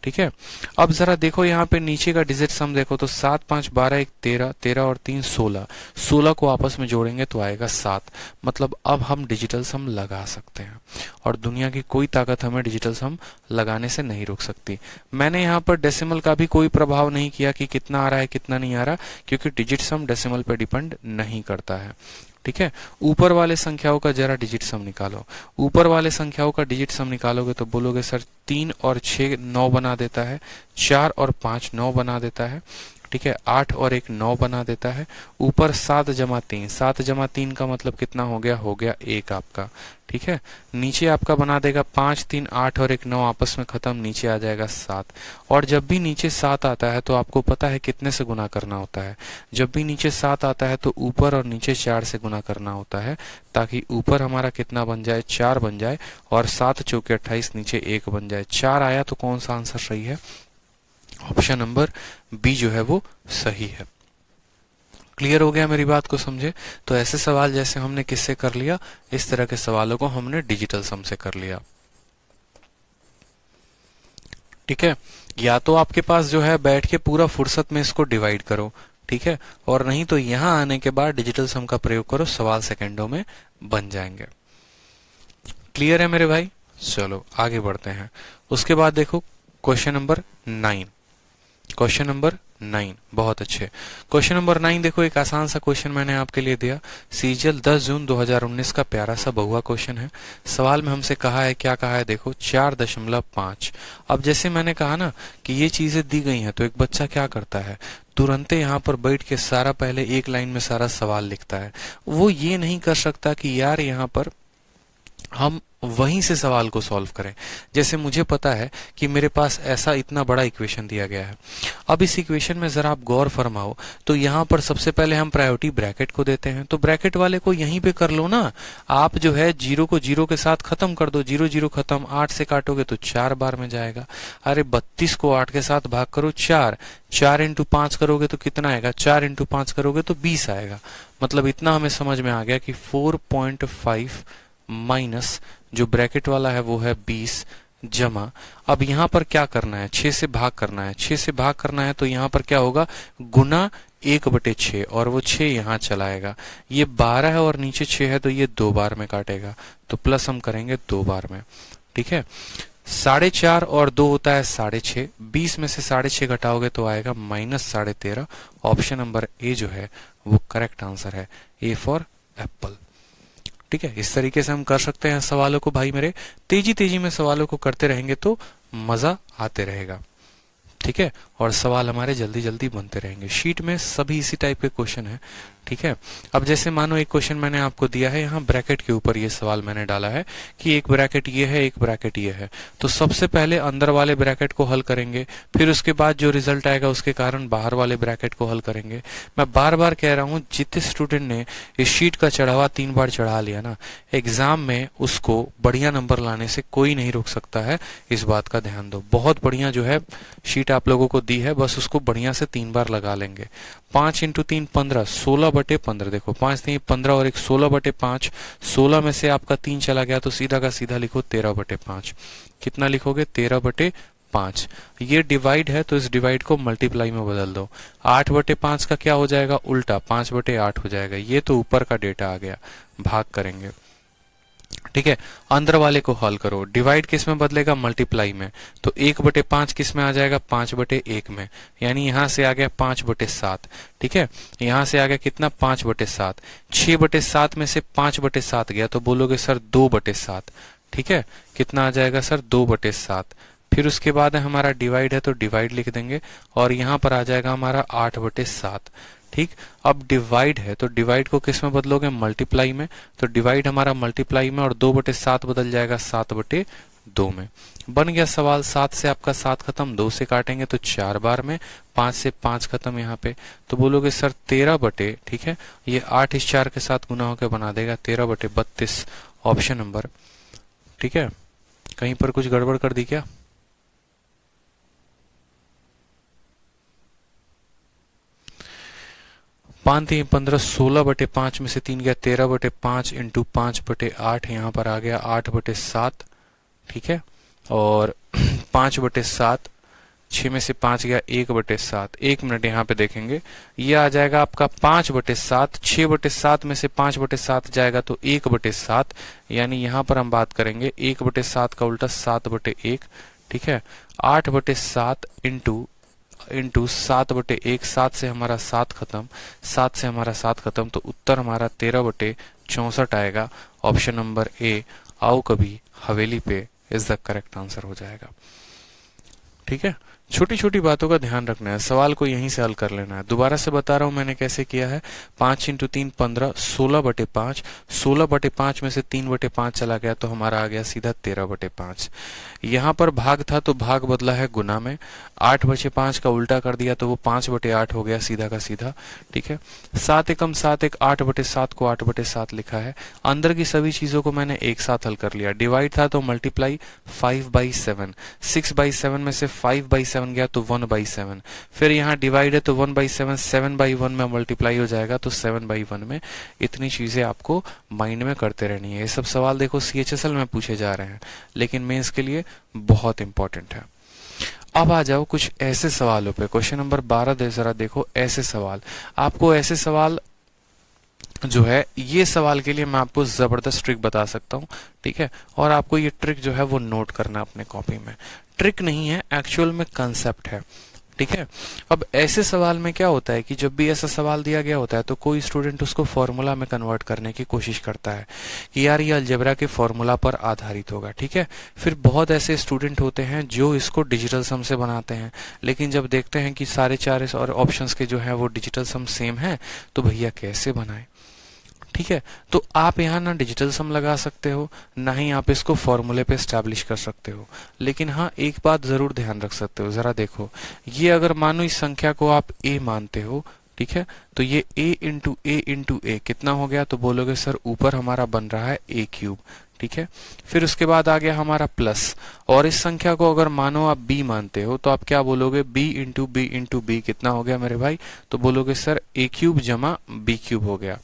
[SPEAKER 1] ठीक है। अब जरा देखो यहाँ पे नीचे का डिजिट सम देखो तो 7 5 12 1 13, 13 और 3 16, 16 को आपस में जोड़ेंगे तो आएगा 7। मतलब अब हम डिजिटल सम लगा सकते हैं और दुनिया की कोई ताकत हमें डिजिटल सम लगाने से नहीं रोक सकती। मैंने यहाँ पर डेसिमल का भी कोई प्रभाव नहीं किया कि कितना आ रहा है कितना नहीं आ रहा, क्योंकि डिजिट सम डेसिमल पे डिपेंड नहीं करता है, ठीक है। ऊपर वाले संख्याओं का जरा डिजिट सम निकालो। ऊपर वाले संख्याओं का डिजिट सम निकालोगे तो बोलोगे सर 3 और 6 9 बना देता है, 4 और 5 9 बना देता है, ठीक है। 8 और 1 9 बना देता है। ऊपर 7 जमा 3, 7 जमा 3 का मतलब कितना हो गया? हो गया 1 आपका, ठीक है। नीचे आपका बना देगा 5 3 8 और 1 9 आपस में खत्म, नीचे आ जाएगा 7। और जब भी नीचे 7 आता है तो आपको पता है कितने से गुना करना होता है? जब भी नीचे 7 आता है तो ऊपर और नीचे 4 से गुना करना होता है, ताकि ऊपर हमारा कितना बन जाए? 4 बन जाए, और 7 चौके 28, नीचे 1 बन जाए। 4 आया तो कौन सा आंसर सही है? ऑप्शन नंबर बी जो है वो सही है। क्लियर हो गया मेरी बात को समझे? तो ऐसे सवाल जैसे हमने किससे कर लिया, इस तरह के सवालों को हमने डिजिटल सम से कर लिया, ठीक है। या तो आपके पास जो है बैठ के पूरा फुर्सत में इसको डिवाइड करो, ठीक है, और नहीं तो यहां आने के बाद डिजिटल सम का प्रयोग करो, सवाल सेकंडों में बन जाएंगे। क्लियर है मेरे भाई? चलो आगे बढ़ते हैं। उसके बाद देखो क्वेश्चन नंबर 9। क्वेश्चन नंबर 9 बहुत अच्छे। क्वेश्चन नंबर 9 देखो, एक आसान सा क्वेश्चन मैंने आपके लिए दिया। सीजीएल 10 जून 2019 का प्यारा सा बहुआ क्वेश्चन है। सवाल में हमसे कहा है, क्या कहा है देखो, 4.5। अब जैसे मैंने कहा ना कि ये चीजें दी गई हैं तो एक बच्चा क्या करता है, तुरंत यहाँ पर बैठ के सारा पहले एक लाइन में सारा सवाल लिखता है। वो ये नहीं कर सकता कि यार यहाँ पर हम वहीं से सवाल को सॉल्व करें। जैसे मुझे पता है कि मेरे पास ऐसा इतना बड़ा इक्वेशन दिया गया है। अब इस इक्वेशन में जरा आप गौर फरमाओ तो यहाँ पर सबसे पहले हम प्रायोरिटी ब्रैकेट को देते हैं, तो ब्रैकेट वाले को यहीं पे कर लो ना। आप जो है 0 को 0 के साथ खत्म कर दो, 0 0 खत्म। 8 से काटोगे तो 4 बार में जाएगा। अरे 32 को 8 के साथ भाग करो 4, 4 इंटू 5 करोगे तो कितना आएगा? 4 इंटू 5 करोगे तो 20 आएगा। मतलब इतना हमें समझ में आ गया कि 4.5 माइनस जो ब्रैकेट वाला है वो है 20 जमा। अब यहाँ पर क्या करना है? 6 से भाग करना है। 6 से भाग करना है तो यहाँ पर क्या होगा? गुना 1/6, और वो 6 यहाँ चलाएगा। ये 12 है और नीचे 6 है तो ये 2 बार में काटेगा, तो प्लस हम करेंगे 2 बार में, ठीक है। 4.5 और 2 होता है 6.5। 20 में से 6.5 घटाओगे तो आएगा -13.5। ऑप्शन नंबर ए जो है वो करेक्ट आंसर है, ए फॉर एप्पल, ठीक है। इस तरीके से हम कर सकते हैं सवालों को भाई मेरे। तेजी तेजी में सवालों को करते रहेंगे तो मजा आते रहेगा, ठीक है। और सवाल हमारे जल्दी जल्दी बनते रहेंगे। शीट में सभी इसी टाइप के क्वेश्चन है, ठीक है। अब जैसे मानो एक क्वेश्चन मैंने आपको दिया है, यहाँ ब्रैकेट के ऊपर ये सवाल मैंने डाला है कि एक ब्रैकेट ये है, एक ब्रैकेट ये है, तो सबसे पहले अंदर वाले ब्रैकेट को हल करेंगे, फिर उसके बाद जो रिजल्ट आएगा उसके कारण बाहर वाले ब्रैकेट को हल करेंगे। मैं बार बार कह रहा हूँ, जितने स्टूडेंट ने इस शीट का चढ़ावा 3 बार चढ़ा लिया ना, एग्जाम में उसको बढ़िया नंबर लाने से कोई नहीं रोक सकता है। इस बात का ध्यान दो। बहुत बढ़िया जो है शीट आप लोगों को दी है, बस उसको बढ़िया से 3 बार लगा लेंगे। 5 × 3 15, 16/15। देखो 5 3 15 और एक 16/5। 16 में से आपका 3 चला गया तो सीधा का सीधा लिखो 13/5। कितना लिखोगे? 13/5। ये डिवाइड है तो इस डिवाइड को मल्टीप्लाई में बदल दो। 8/5 का क्या हो जाएगा? उल्टा 5/8 हो जाएगा। ये तो ऊपर का डेटा आ गया, भाग करेंगे, ठीक है। अंदर वाले को हल करो। डिवाइड किस में बदलेगा? मल्टीप्लाई में। तो 1/5 किस में आ जाएगा? 5/1 में, यानी यहां से आ गया 5/7, ठीक है। यहां से आ गया कितना? 5/7। 6/7 में से 5/7 गया तो बोलोगे सर 2/7, ठीक है। कितना आ जाएगा सर? 2/7। फिर उसके बाद है हमारा डिवाइड है तो डिवाइड लिख देंगे और यहां पर आ जाएगा हमारा 8/7, ठीक। अब डिवाइड है तो डिवाइड को किस में बदलोगे? मल्टीप्लाई में। तो डिवाइड हमारा मल्टीप्लाई में और 2/7 बदल जाएगा 7/2 में। बन गया सवाल। 7 से आपका 7 खत्म, 2 से काटेंगे तो 4 बार में, 5 से 5 खत्म यहाँ पे, तो बोलोगे सर 13 ठीक है, ये 8 इस 4 के साथ गुना होकर बना देगा 13/32, ऑप्शन नंबर, ठीक है। कहीं पर कुछ गड़बड़ कर दी क्या? 5 3 15, 16/5 में से 3 गया 13/5 इंटू 5/8, यहाँ पर आ गया 8/7, ठीक है। और 5/7, 6 में से 5 गया 1/7। 1 मिनट यहाँ पे देखेंगे, ये आ जाएगा आपका 5/7। 6/7 में से 5/7 जाएगा तो 1/7, यानी यहाँ पर हम बात करेंगे 1/7 का उल्टा 7/1, ठीक है। 8/7 इंटू 7/1, 7 से हमारा 7 खत्म, 7 से हमारा 7 खत्म, तो उत्तर हमारा 13/64 आएगा। ऑप्शन नंबर ए, आओ कभी हवेली पे, इज द करेक्ट आंसर हो जाएगा, ठीक है। छोटी छोटी बातों का ध्यान रखना है, सवाल को यहीं से हल कर लेना है। दोबारा से बता रहा हूं मैंने कैसे किया है। 5 × 3 15, 16/5। 16/5 में से 3/5 चला गया तो हमारा आ गया सीधा 13/5। यहाँ पर भाग था तो भाग बदला है गुना में। 8/5 का उल्टा कर दिया तो वो 5/8 हो गया सीधा का सीधा, ठीक है। 7 एकम 7 एक, 8/7 को 8/7 लिखा है। अंदर की सभी चीजों को मैंने एक साथ हल कर लिया। डिवाइड था तो मल्टीप्लाई 5/7। 6/7 में से 5/7 गया तो 1/7। फिर यहाँ डिवाइड है तो 1/7, 7/1 में मल्टीप्लाई हो जाएगा तो 7/1 में। इतनी चीजें आपको माइंड में करते रहनी है। ये सब सवाल देखो CHSL में पूछे जा रहे हैं, लेकिन मेंस के लिए बहुत इंपॉर्टेंट है। अब आ जाओ कुछ ऐसे सवालों पे। क्वेश्चन नंबर 12 दे जरा देखो। ऐसे सवाल, आपको ऐसे सवाल जो है, ये सवाल के लिए मैं आपको जबरदस्त ट्रिक बता सकता हूँ, ठीक है। और आपको ये ट्रिक जो है वो नोट करना अपने कॉपी में। ट्रिक नहीं है, एक्चुअल में कंसेप्ट है, ठीक है। अब ऐसे सवाल में क्या होता है कि जब भी ऐसा सवाल दिया गया होता है तो कोई स्टूडेंट उसको फॉर्मूला में कन्वर्ट करने की कोशिश करता है कि यार ये अलजेब्रा के फॉर्मूला पर आधारित होगा, ठीक है। फिर बहुत ऐसे स्टूडेंट होते हैं जो इसको डिजिटल सम से बनाते हैं, लेकिन जब देखते हैं कि सारे 4 और ऑप्शंस के जो है वो डिजिटल सम सेम है तो भैया कैसे बनाए, ठीक है। तो आप यहाँ ना डिजिटल सम लगा सकते हो, ना ही आप इसको फॉर्मूले पे एस्टैब्लिश कर सकते हो। लेकिन हाँ, एक बात जरूर ध्यान रख सकते हो, जरा देखो, ये अगर मानो इस संख्या को आप a मानते हो, ठीक है, तो ये a कितना हो गया? तो बोलोगे सर ऊपर हमारा बन रहा है a³, ठीक है। फिर उसके बाद आ गया हमारा प्लस, और इस संख्या को अगर मानो आप b मानते हो तो आप क्या बोलोगे? b कितना हो गया मेरे भाई? तो बोलोगे सर a³ जमा b³ हो गया,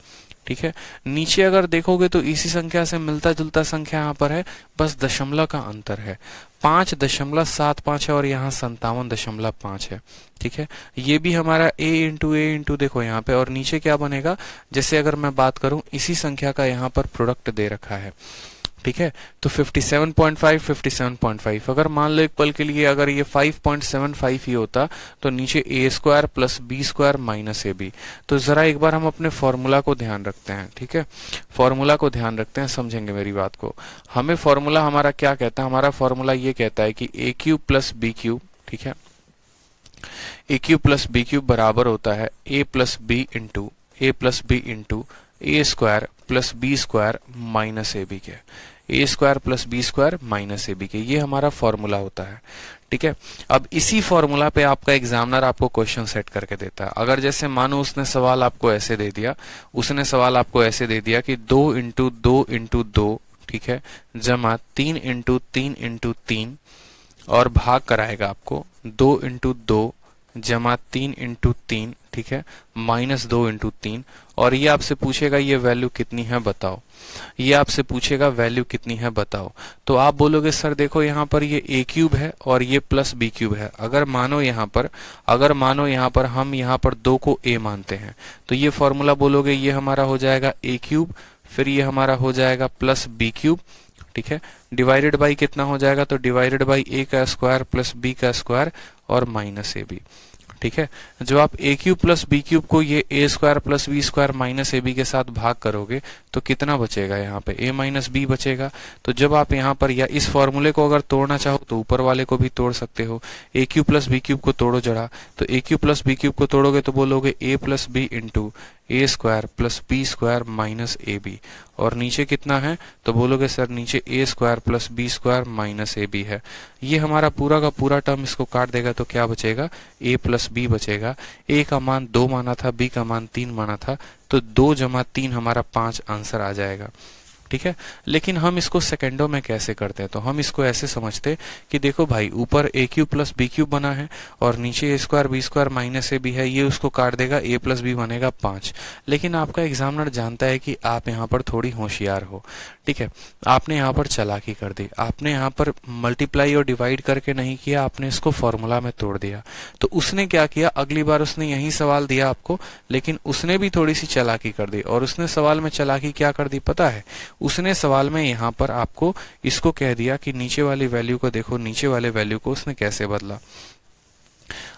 [SPEAKER 1] ठीक है। नीचे अगर देखोगे तो इसी संख्या से मिलता जुलता संख्या यहाँ पर है, बस दशमलव का अंतर है। 5.75 है और यहाँ 57.5 है, ठीक है। ये भी हमारा a देखो यहाँ पे, और नीचे क्या बनेगा? जैसे अगर मैं बात करूं, इसी संख्या का यहाँ पर प्रोडक्ट दे रखा है, ठीक है। तो 57.5 अगर मान लो एक पल के लिए अगर ये 5.75 ही होता तो नीचे a² + b² - ab। तो जरा एक बार हम अपने फॉर्मूला को ध्यान रखते हैं, ठीक है। फॉर्मूला को ध्यान रखते हैं, समझेंगे मेरी बात को। हमें फॉर्मूला हमारा क्या कहता है? हमारा फॉर्मूला ये कहता है कि a³ + b³, ठीक है, A cube plus B cube बराबर होता है A plus B into A square plus B square minus A B के। A square plus B square minus A B के, ये हमारा फॉर्मूला होता है। ठीक है, अब इसी फॉर्मूला पे आपका एग्जामिनर आपको क्वेश्चन सेट करके देता है। अगर जैसे मानो उसने सवाल आपको ऐसे दे दिया कि 2 इंटू 2, ठीक है, जमा 3 इंटू 3 और भाग कराएगा आपको 2 इंटू 2 जमा 3 इंटू 3, ठीक है, माइनस 2 इंटू 3, और ये आपसे पूछेगा ये वैल्यू कितनी है बताओ। तो आप बोलोगे सर देखो यहाँ पर ये ए क्यूब है और ये प्लस बी क्यूब है। अगर मानो यहाँ पर हम यहाँ पर 2 को ए मानते हैं तो ये फॉर्मूला बोलोगे ये हमारा हो जाएगा ए क्यूब, फिर ये हमारा हो जाएगा प्लस बी क्यूब, ठीक है, डिवाइडेड बाई कितना हो जाएगा, तो डिवाइडेड बाई ए का स्क्वायर प्लस बी का स्क्वायर और माइनस ए बी। ठीक है, जो आप A cube plus B cube को ये A square plus B square minus A B के साथ भाग करोगे तो कितना बचेगा, यहाँ पे ए माइनस बी बचेगा। तो जब आप यहाँ पर या इस फॉर्मूले को अगर तोड़ना चाहो तो ऊपर वाले को भी तोड़ सकते हो। A cube plus B cube को तोड़ो जरा, तो A cube plus B cube को तोड़ोगे तो बोलोगे A plus B into A square plus B square minus A B, और नीचे कितना है तो बोलोगे सर नीचे A square plus B square minus A B है। ये हमारा पूरा का पूरा टर्म इसको काट देगा तो क्या बचेगा, ए प्लस बी बचेगा। ए का मान 2 माना था, बी का मान 3 माना था, तो 2 जमा 3 हमारा 5 आंसर आ जाएगा। ठीक है, लेकिन हम इसको सेकंडों में कैसे करते हैं, तो हम इसको ऐसे समझते कि देखो भाई ऊपर A cube plus B cube बना है और नीचे A square B square minus A B है, ये उसको काट देगा, ए प्लस बी बनेगा 5। लेकिन आपका एग्जामिनर जानता है कि आप यहाँ पर थोड़ी होशियार हो। ठीक है, आपने यहाँ पर चालाकी कर दी, आपने यहाँ पर मल्टीप्लाई और डिवाइड करके नहीं किया, आपने इसको फॉर्मूला में तोड़ दिया। तो उसने क्या किया, अगली बार उसने यही सवाल दिया आपको, लेकिन उसने भी थोड़ी सी चालाकी कर दी। और उसने सवाल में चालाकी क्या कर दी पता है, उसने सवाल में यहाँ पर आपको इसको कह दिया कि नीचे वाली वैल्यू को देखो, नीचे वाले वैल्यू को उसने कैसे बदला।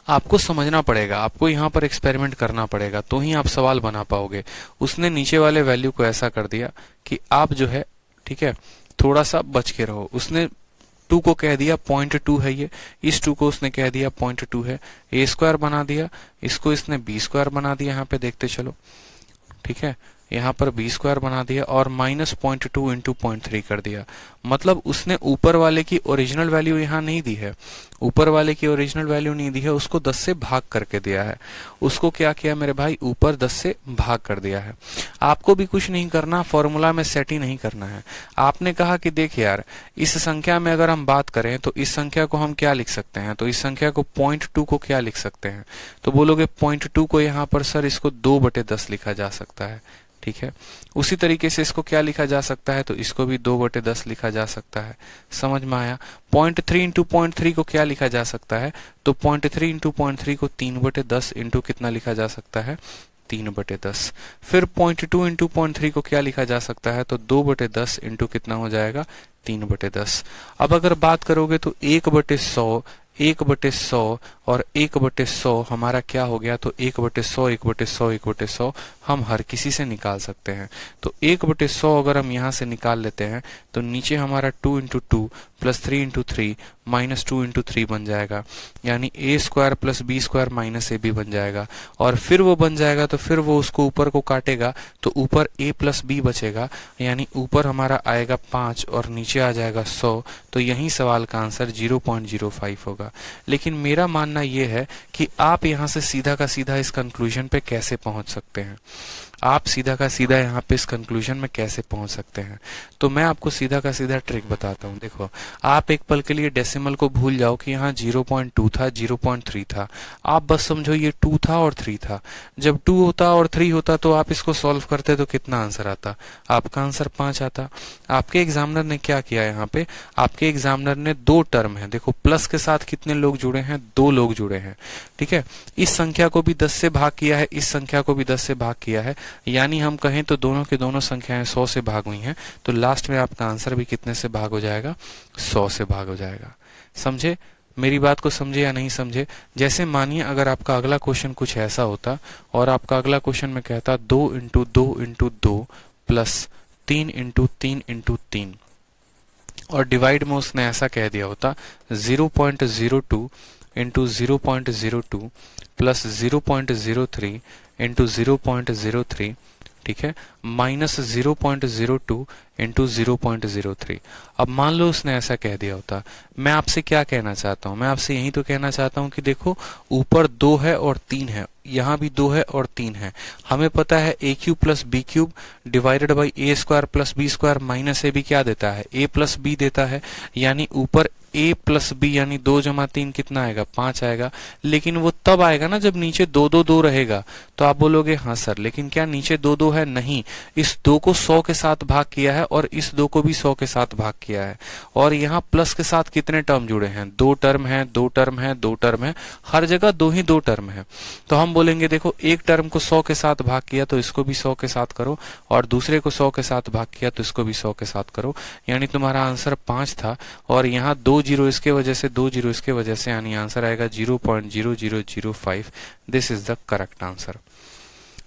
[SPEAKER 1] आपको समझना पड़ेगा, आपको यहाँ पर एक्सपेरिमेंट करना पड़ेगा, तो ही आप सवाल बना पाओगे। उसने नीचे वाले वैल्यू को ऐसा कर दिया कि आप जो है, ठीक है, थोड़ा सा बच के रहो। उसने 2 को कह दिया 0.2 है ये, इस 2 को उसने कह दिया 0.2 है, ए स्क्वायर बना दिया, इसको इसने बी स्क्वायर बना दिया। यहाँ पे देखते चलो, ठीक है, यहाँ पर बी स्क्वायर बना दिया और माइनस 0.2 इंटू 0.3 कर दिया। मतलब उसने ऊपर वाले की ओरिजिनल वैल्यू यहाँ नहीं दी है, ऊपर वाले की ओरिजिनल वैल्यू नहीं दी है, उसको 10 से भाग करके दिया है। उसको क्या किया मेरे भाई, ऊपर 10 से भाग कर दिया है। आपको भी कुछ नहीं करना, फॉर्मूला में सेट ही नहीं करना है। आपने कहा कि देख यार, इस संख्या में अगर हम बात करें तो इस संख्या को हम क्या लिख सकते हैं, तो इस संख्या को 0.2 को क्या लिख सकते हैं, तो बोलोगे 0.2 को यहाँ पर सर इसको 2/10 लिखा जा सकता है। ठीक है, उसी तरीके से इसको क्या लिखा जा सकता है, तो इसको भी 2/10 लिखा जा सकता है। समझ में आया। 0.3 इंटू 0.3 को क्या लिखा जा सकता है, तो 0.3 इंटू 0.3 को 3/10 इंटू कितना लिखा जा सकता है, 3/10। फिर 0.2 इंटू 0.3 को क्या लिखा जा सकता है, तो 2/10 इंटू कितना हो जाएगा, 3/10। अब अगर बात करोगे तो 1/100 और 1/100 हमारा क्या हो गया, तो 1/100 हम हर किसी से निकाल सकते हैं। तो 1/100 अगर हम यहाँ से निकाल लेते हैं तो नीचे हमारा 2 into 2 plus 3 into 3 minus 2 into 3 बन जाएगा, यानी A square plus B square minus A B बन जाएगा। और फिर वो बन जाएगा तो फिर वो उसको ऊपर को काटेगा तो ऊपर ए प्लस बी बचेगा, यानी ऊपर हमारा आएगा 5 और नीचे आ जाएगा 100। तो यही सवाल का आंसर 0.05 होगा। लेकिन मेरा मानना यह है कि आप यहाँ से सीधा का सीधा इस कंक्लूजन पे कैसे पहुंच सकते हैं, आप सीधा का सीधा यहाँ पे इस कंक्लूजन में कैसे पहुंच सकते हैं। तो मैं आपको सीधा का सीधा ट्रिक बताता हूँ। देखो, आप एक पल के लिए डेसिमल को भूल जाओ कि यहाँ 0.2 था, 0.3 था। आप बस समझो ये 2 था और 3 था। जब 2 होता और 3 होता तो आप इसको सॉल्व करते तो कितना आंसर आता, आपका आंसर 5 आता। आपके एग्जामिनर ने क्या किया, यहाँ पे आपके एग्जामिनर ने 2 टर्म है, देखो प्लस के साथ कितने लोग जुड़े हैं, 2 लोग जुड़े हैं। ठीक है, इस संख्या को भी 10 से भाग किया है, इस संख्या को भी 10 से भाग किया है, यानी हम कहें तो दोनों के दोनों संख्याएं 100 से भाग हुई हैं। तो लास्ट में आपका आंसर भी कितने से भाग हो जाएगा, 100 से भाग हो जाएगा। समझे मेरी बात को, समझे या नहीं समझे। जैसे मानिए अगर आपका अगला क्वेश्चन कुछ ऐसा होता और आपका अगला क्वेश्चन में कहता 2 into 2 into 2 plus 3 into 3 into 3 और डिवाइड में उसने ऐसा कह दिया होता 0.02 इंटू 0.02 प्लस 0.03 इंटू 0.03, ठीक है, माइनस 0.02 इंटू 0.03। अब मान लो उसने ऐसा कह दिया होता, मैं आपसे क्या कहना चाहता हूं, मैं आपसे यही तो कहना चाहता हूं कि देखो ऊपर 2 है और 3 है, यहाँ भी 2 है और 3 है, हमें पता है A cube plus B cube divided by A square plus B square minus A B क्या देता है, ए प्लस बी देता है, यानी ऊपर a प्लस बी यानी 2 जमा 3 कितना आएगा, 5 आएगा। लेकिन वो तब आएगा ना जब नीचे 2 2 2 रहेगा। तो आप बोलोगे हाँ सर, लेकिन क्या नीचे 2 2 है? नहीं, इस 2 को 100 के साथ भाग किया है और इस 2 को भी 100 के साथ भाग किया है। और यहाँ प्लस के साथ कितने टर्म जुड़े हैं, 2 टर्म है, 2 टर्म है, 2 टर्म है, हर जगह 2 ही 2 टर्म है। तो हम बोलेंगे देखो एक टर्म को 100 के साथ भाग किया तो इसको भी 100 के साथ करो, और दूसरे को 100 के साथ भाग किया तो इसको भी 100 के साथ करो, यानी तुम्हारा आंसर 5 था। और यहाँ 2 जीरो इसके वजह से, 2 जीरो इसके वजह से, यानी आंसर आएगा 0.0005। This is the correct answer.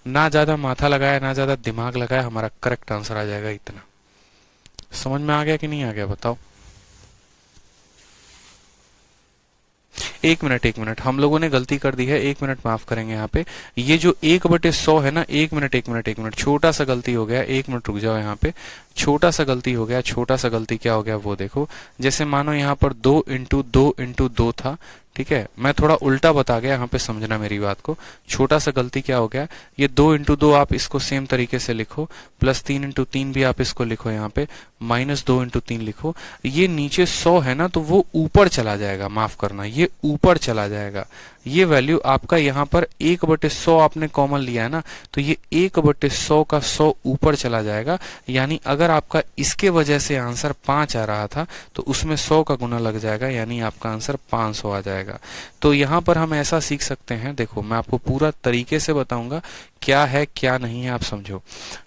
[SPEAKER 1] ना ज्यादा माथा लगाया ना ज्यादा दिमाग लगाया, हमारा करेक्ट आंसर आ जाएगा इतना। समझ में आ गया कि नहीं आ गया बताओ? एक मिनट, हम लोगों ने गलती कर दी है, 1 मिनट माफ करेंगे यहाँ पे। ये जो 1/100 है ना, 1 मिनट, छोटा सा गलती हो गया, 1 मिनट रुक जाओ यहाँ पे। छोटा सा गलती हो गया, छोटा सा गलती क्या हो गया वो देखो। जैसे मानो यहाँ पर 2 इंटू 2 इंटू 2 था, ठीक है, मैं थोड़ा उल्टा बता गया, यहाँ पे समझना मेरी बात को। छोटा सा गलती क्या हो गया, ये 2 इंटू 2 आप इसको सेम तरीके से लिखो, प्लस 3 इंटू 3 भी आप इसको लिखो यहाँ पे, माइनस 2 इंटू 3 लिखो। ये नीचे 100 है ना, तो वो ऊपर चला जाएगा, माफ करना, ये ऊपर चला जाएगा। ये वैल्यू आपका यहाँ पर 1/100 आपने कॉमन लिया है ना, तो ये 1/100 का 100 ऊपर चला जाएगा। यानी अगर आपका इसके वजह से आंसर 5 आ रहा था तो उसमें 100 का गुना लग जाएगा, यानी आपका आंसर 500 आ जाएगा। तो यहाँ पर हम ऐसा सीख सकते हैं, देखो मैं आपको पूरा तरीके से बताऊंगा क्या है क्या नहीं है, आप समझो,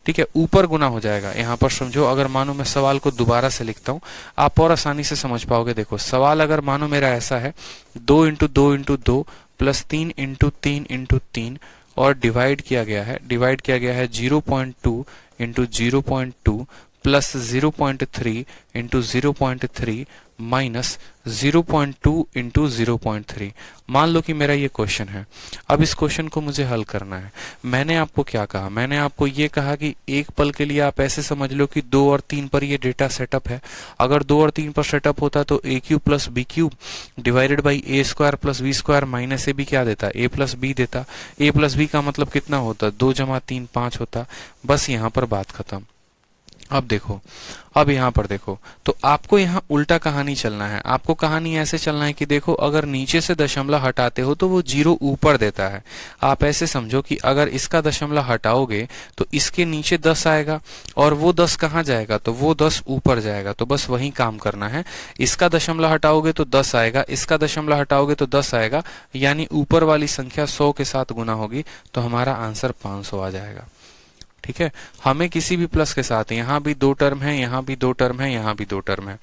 [SPEAKER 1] ठीक है। ऊपर गुना हो जाएगा, यहाँ पर समझो। अगर मानो मैं सवाल को दोबारा से लिखता हूँ, आप और आसानी से समझ पाओगे। देखो सवाल अगर मानो मेरा ऐसा है, 2 into 2 into 2 plus 3 into 3 into 3, और डिवाइड किया गया है 0.2 into 0.2 plus 0.3 into 0.3 minus 0.2 into 0.3। मान लो कि मेरा ये क्वेश्चन है। अब इस क्वेश्चन को मुझे हल करना है। मैंने आपको क्या कहा, मैंने आपको ये कहा कि एक पल के लिए आप ऐसे समझ लो कि 2 और 3 पर ये डेटा सेटअप है। अगर 2 और 3 पर सेटअप होता तो A cube plus B cube divided by A square plus B square minus A B क्या देता, ए प्लस बी देता। ए प्लस बी का मतलब कितना होता, 2 जमा 3 5 होता। बस यहाँ पर बात खत्म। अब देखो, अब यहाँ पर देखो, तो आपको यहाँ उल्टा कहानी चलना है। आपको कहानी ऐसे चलना है कि देखो अगर नीचे से दशमलव हटाते हो तो वो 0 ऊपर देता है। आप ऐसे समझो कि अगर इसका दशमलव हटाओगे तो इसके नीचे 10 आएगा, और वो 10 कहाँ जाएगा, तो वो 10 ऊपर जाएगा। तो बस वही काम करना है। इसका दशमलव हटाओगे तो 10 आएगा, इसका दशमलव हटाओगे तो 10 आएगा, यानी ऊपर वाली संख्या 100 के साथ गुना होगी, तो हमारा आंसर 500 आ जाएगा। ठीक है, हमें किसी भी प्लस के साथ, यहां भी 2 टर्म है, यहां भी 2 टर्म है, यहां भी 2 टर्म है,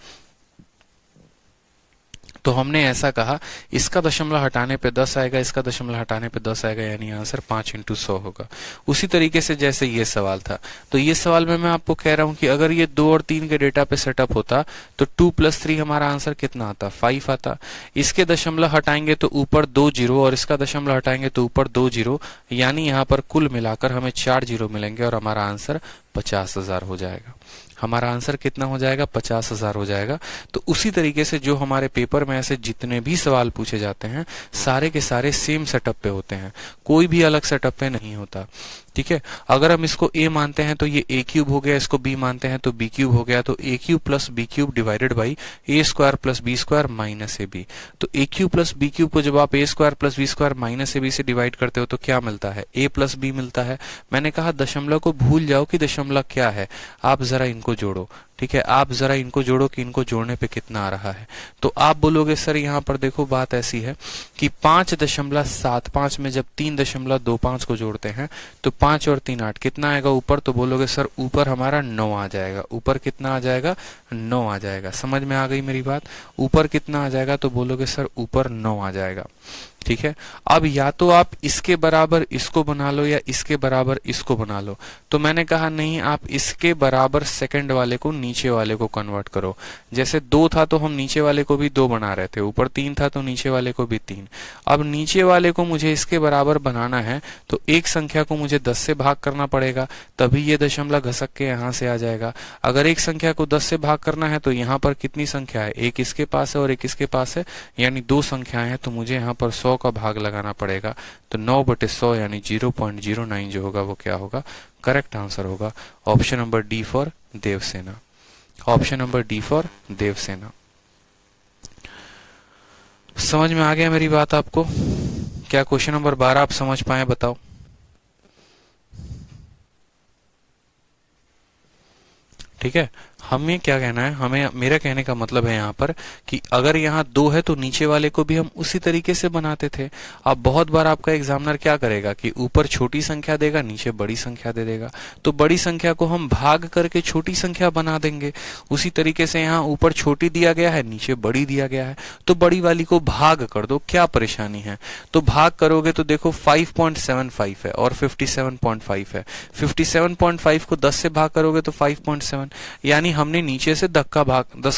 [SPEAKER 1] तो हमने ऐसा कहा इसका दशमलव हटाने पे 10 आएगा, इसका दशमलव हटाने पे 10 आएगा, यानी आंसर 5 इंटू 100 होगा। उसी तरीके से जैसे ये सवाल था, तो ये सवाल में मैं आपको कह रहा हूं कि अगर ये 2 और 3 के डेटा पे सेटअप होता तो 2 + 3 हमारा आंसर कितना आता, 5 आता। इसके दशमलव हटाएंगे तो ऊपर 2 जीरो, और इसका दशमलव हटाएंगे तो ऊपर 2 जीरो, यानी यहाँ पर कुल मिलाकर हमें 4 जीरो मिलेंगे और हमारा आंसर 50,000 हो जाएगा। हमारा आंसर कितना हो जाएगा, 50,000 हो जाएगा। तो उसी तरीके से जो हमारे पेपर में ऐसे जितने भी सवाल पूछे जाते हैं सारे के सारे सेम सेटअप पे होते हैं, कोई भी अलग सेटअप पे नहीं होता। ठीक है, अगर हम इसको a मानते हैं तो ये a क्यूब हो गया, इसको b मानते हैं तो b क्यूब हो गया, तो a cube plus b cube divided by a square plus b square minus ab। तो a cube plus b cube को जब आप a square plus b square minus ab से डिवाइड करते हो तो क्या मिलता है, a प्लस b मिलता है। मैंने कहा दशमलव को भूल जाओ कि दशमलव क्या है, आप जरा इनको जोड़ो। ठीक है, आप जरा इनको जोड़ो कि इनको जोड़ने पे कितना आ रहा है। तो आप बोलोगे सर यहाँ पर देखो बात ऐसी है कि 5.75 में जब 3.25 को जोड़ते हैं तो 5 और 3 8 कितना आएगा ऊपर, तो बोलोगे सर ऊपर हमारा 9 आ जाएगा। ऊपर कितना आ जाएगा, 9 आ जाएगा। समझ में आ गई मेरी बात, ऊपर कितना आ जाएगा, तो बोलोगे सर ऊपर 9 आ जाएगा। ठीक है। अब या तो आप इसके बराबर इसको बना लो या इसके बराबर इसको बना लो। तो मैंने कहा नहीं, आप इसके बराबर सेकंड वाले को नीचे वाले को कन्वर्ट करो। जैसे 2 था तो हम नीचे वाले को भी 2 बना रहे थे, ऊपर 3 था तो नीचे वाले को भी 3। अब नीचे वाले को मुझे इसके बराबर बनाना है तो एक संख्या को मुझे 10 से भाग करना पड़ेगा, तभी ये दशमलव घसक के यहां से आ जाएगा। अगर एक संख्या को 10 से भाग करना है तो यहाँ पर कितनी संख्या है, एक इसके पास है और एक इसके पास है, यानी 2 संख्याएं हैं, तो मुझे यहाँ पर 100 का भाग लगाना पड़ेगा। तो 9/100 यानी 0.09 जो होगा वो क्या होगा, करेक्ट आंसर होगा option number D for Devsena. Option number D for Devsena. समझ में आ गया मेरी बात आपको? क्या क्वेश्चन नंबर 12 आप समझ पाए, बताओ। ठीक है, हमें क्या कहना है, हमें मेरा कहने का मतलब है यहाँ पर कि अगर यहाँ 2 है तो नीचे वाले को भी हम उसी तरीके से बनाते थे। अब बहुत बार आपका एग्जामिनर क्या करेगा कि ऊपर छोटी संख्या देगा, नीचे बड़ी संख्या दे देगा, तो बड़ी संख्या को हम भाग करके छोटी संख्या बना देंगे। उसी तरीके से यहाँ ऊपर छोटी दिया गया है, नीचे बड़ी दिया गया है, तो बड़ी वाली को भाग कर दो, क्या परेशानी है। तो भाग करोगे तो देखो 5.75 है और 57.5 है। 57.5 को 10 से भाग करोगे तो 5.7, यानी हमने नीचे से 10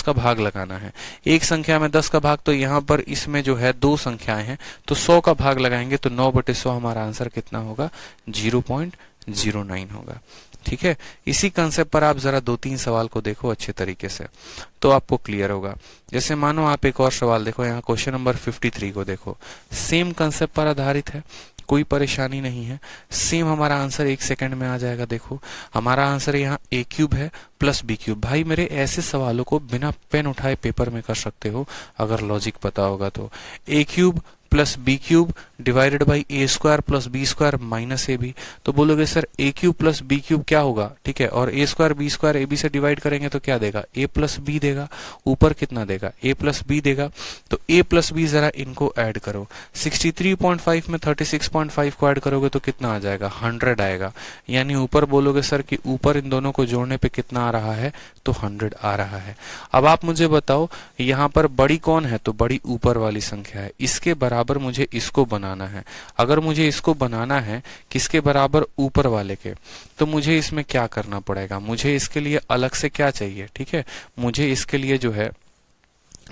[SPEAKER 1] का भाग लगाना है। एक संख्या में 10 का भाग, तो यहाँ पर इसमें जो है 2 संख्याएं हैं तो 100 का भाग लगाएंगे तो 9/100 हमारा आंसर कितना होगा, 0.09 होगा। ठीक है, इसी कंसेप्ट पर आप जरा 2-3 सवाल को देखो अच्छे तरीके से तो आपको क्लियर होगा। जैसे मानो आप एक और सवाल देखो, यहाँ क्वेश्चन नंबर 53 को देखो, सेम कंसेप्ट पर आधारित है, कोई परेशानी नहीं है, सेम हमारा आंसर 1 सेकंड में आ जाएगा। देखो हमारा आंसर यहाँ a³ है प्लस b³। भाई मेरे ऐसे सवालों को बिना पेन उठाए पेपर में कर सकते हो अगर लॉजिक पता होगा तो। a³ plus b³ divided by a² plus b² minus ab। तो बोलोगे सर a³ प्लस b³ क्या होगा, ठीक है, और a² b² ab से डिवाइड करेंगे तो क्या देगा, a प्लस b देगा। ऊपर कितना देगा, a प्लस b देगा। तो a प्लस b जरा इनको ऐड करो, 63.5 में 36.5 को ऐड करोगे तो कितना आ जाएगा, 100 आएगा। यानी ऊपर बोलोगे सर कि ऊपर इन दोनों को जोड़ने पे कितना आ रहा है, तो 100 आ रहा है। अब आप मुझे बताओ यहाँ पर बड़ी कौन है, तो बड़ी ऊपर वाली संख्या है, इसके बराबर मुझे इसको बनाना है। अगर मुझे इसको बनाना है किसके बराबर, ऊपर वाले के, तो मुझे इसमें क्या करना पड़ेगा, मुझे इसके लिए अलग से क्या चाहिए, ठीक है, मुझे इसके लिए जो है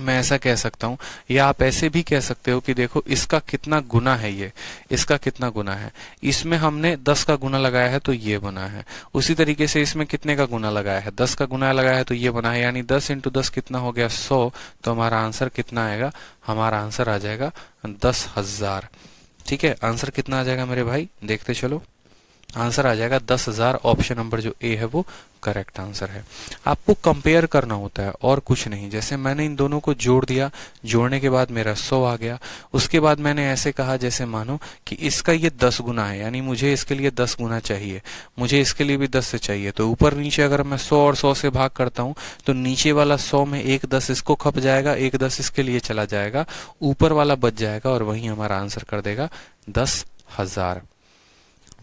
[SPEAKER 1] मैं ऐसा कह सकता हूं, या आप ऐसे भी कह सकते हो कि देखो इसका कितना गुना है, ये इसका कितना गुना है, इसमें हमने 10 का गुना लगाया है तो ये बना है। उसी तरीके से इसमें कितने का गुना लगाया है, 10 का गुना लगाया है तो ये बना है, यानी 10 × 10 कितना हो गया, 100। तो हमारा आंसर कितना आएगा, हमारा आंसर आ जाएगा 10,000। ठीक है, आंसर कितना आ जाएगा मेरे भाई, देखते चलो, आंसर आ जाएगा 10,000। ऑप्शन नंबर जो ए है वो करेक्ट आंसर है। आपको कंपेयर करना होता है और कुछ नहीं। जैसे मैंने इन दोनों को जोड़ दिया, जोड़ने के बाद मेरा 100 आ गया। उसके बाद मैंने ऐसे कहा, जैसे मानो कि इसका ये 10 गुना है, यानी मुझे इसके लिए 10 गुना चाहिए, मुझे इसके लिए भी 10 से चाहिए। तो ऊपर नीचे अगर मैं 100 और 100 से भाग करता हूं तो नीचे वाला 100 में एक 10 इसको खप जाएगा, एक 10 इसके लिए चला जाएगा, ऊपर वाला बच जाएगा और वही हमारा आंसर कर देगा 10,000।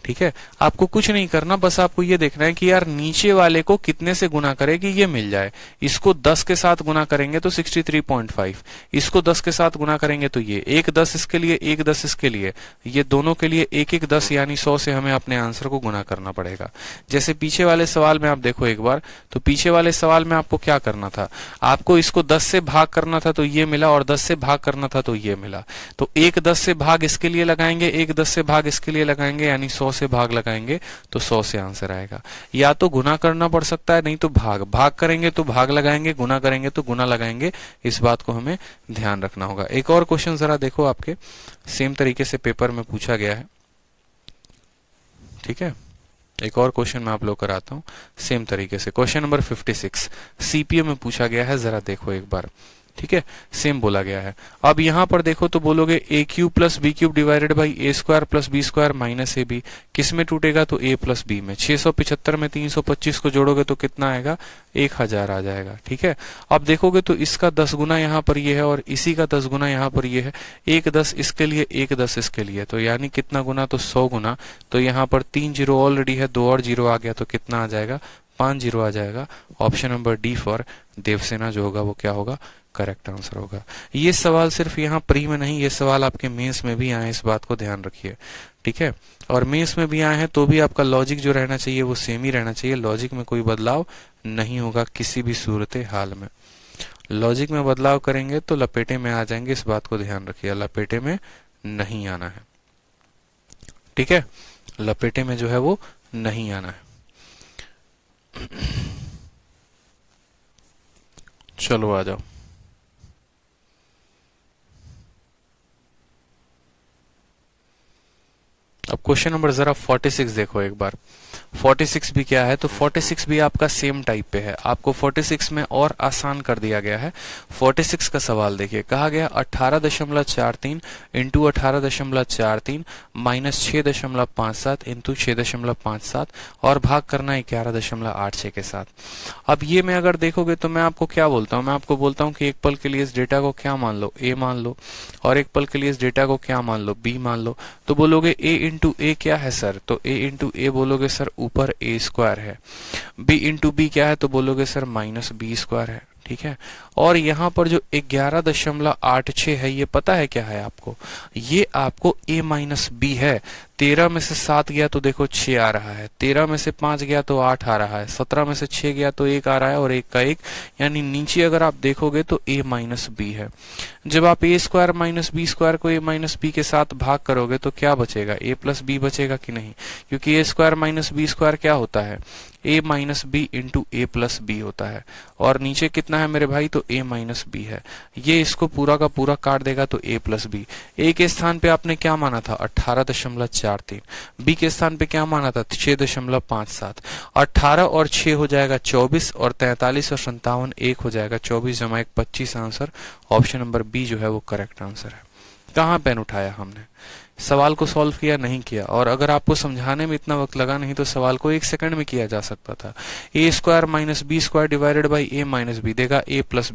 [SPEAKER 1] ठीक है, आपको कुछ नहीं करना, बस आपको ये देखना है कि यार नीचे वाले को कितने से गुना करे कि ये मिल जाए। इसको 10 के साथ गुना करेंगे तो 63.5, इसको 10 के साथ गुना करेंगे तो ये एक 10 इसके लिए, एक 10 इसके लिए, ये दोनों के लिए एक एक 10, यानी 100 से हमें अपने आंसर को गुना करना पड़ेगा। जैसे पीछे वाले सवाल में आप देखो एक बार, तो पीछे वाले सवाल में आपको क्या करना था, आपको इसको 10 से भाग करना था तो ये मिला, और 10 से भाग करना था तो ये मिला। तो एक 10 से भाग इसके लिए लगाएंगे, एक 10 से भाग इसके लिए लगाएंगे, यानी 100 से भाग लगाएंगे तो 100 से आंसर आएगा। या तो गुना करना पड़ सकता है, नहीं तो भाग करेंगे तो भाग लगाएंगे, गुना करेंगे तो गुना लगाएंगे। इस बात को हमें ध्यान रखना होगा। एक और क्वेश्चन जरा देखो, आपके सेम तरीके से पेपर में पूछा गया है। ठीक है, एक और क्वेश्चन मैं आप लोग कराता हूं सेम तरीके से। क्वेश्चन नंबर 56 सीपीए में पूछा गया है, जरा देखो एक बार। ठीक है, सेम बोला गया है। अब यहां पर देखो तो बोलोगे a³ plus b³ divided by a² plus b² minus ab, किस में टूटेगा, तो a प्लस b में। 675 में 325 को जोड़ोगे तो कितना आएगा, 1000 आ जाएगा। ठीक है, अब देखोगे तो इसका 10 गुना यहाँ पर ये है और इसी का 10 गुना यहाँ पर ये है, एक 10 इसके लिए, एक 10 इसके लिए, तो यानी कितना गुना, तो 100 गुना। तो यहाँ पर 3 जीरो ऑलरेडी है, 2 और जीरो आ गया तो कितना आ जाएगा, 5 जीरो आ जाएगा। Option number D for Devsena जो होगा वो क्या होगा, करेक्ट आंसर होगा। ये सवाल सिर्फ यहाँ प्री में नहीं, ये सवाल आपके मेंस में भी आए, इस बात को ध्यान रखिए, ठीक है। और मेंस में भी आए हैं तो भी आपका लॉजिक जो रहना चाहिए वो सेम ही रहना चाहिए, लॉजिक में कोई बदलाव नहीं होगा किसी भी सूरत हाल में। लॉजिक में बदलाव करेंगे तो लपेटे में आ जाएंगे, इस बात को ध्यान रखिए, लपेटे में नहीं आना है, ठीक है, लपेटे में जो है वो नहीं आना है। चलो आ जाओ। अब क्वेश्चन नंबर जरा 46 देखो एक बार। 46 भी क्या है, तो 46 भी आपका सेम टाइप पे है, आपको 46 में और आसान कर दिया गया है। 46 का सवाल देखिए, कहा गया 18.43 इंटू 18.43 माइनस 6.57 इंटू 6.57 और भाग करना 11.86 के साथ। अब ये में अगर देखोगे तो मैं आपको क्या बोलता हूँ, मैं आपको बोलता हूँ कि एक पल के लिए इस डेटा को क्या मान लो, a मान लो, और एक पल के लिए इस डेटा को क्या मान लो, b मान लो। तो बोलोगे a इंटू ए क्या है सर, तो a इंटू ए बोलोगे सर ऊपर a स्क्वायर है, b इंटू बी क्या है तो बोलोगे सर माइनस b स्क्वायर है, ठीक है। और यहाँ पर जो 11.86 है ये पता है क्या है आपको, ये आपको a माइनस बी है। 13 में से 7 गया तो देखो 6 आ रहा है, 13 में से 5 गया तो 8 आ रहा है, 17 में से 6 गया तो 1 आ रहा है और 1 का 1, यानी नीचे अगर आप देखोगे तो a माइनस बी है। जब आप a square minus B square को a माइनस बी के साथ भाग करोगे तो क्या बचेगा, a प्लस बी बचेगा कि नहीं, क्योंकि a square minus B square क्या होता है, a minus B into A plus B होता है। और नीचे कितना है मेरे भाई, तो a माइनस बी है। ये इसको पूरा का पूरा काट देगा तो a प्लस बी। a के स्थान पे आपने क्या माना था 18.43, b के स्थान पे क्या माना था 6.57, 18 और 6 हो जाएगा 24 और 43 और 57 1 हो जाएगा 24 जमा 1 25। आंसर ऑप्शन नंबर बी जो है वो करेक्ट आंसर है। कहाँ पेन उठाया हमने, सवाल को सॉल्व किया नहीं किया, और अगर आपको समझाने में इतना वक्त लगा नहीं तो सवाल को 1 सेकंड में किया जा सकता था। a square minus B square divided by a minus B देगा a प्लस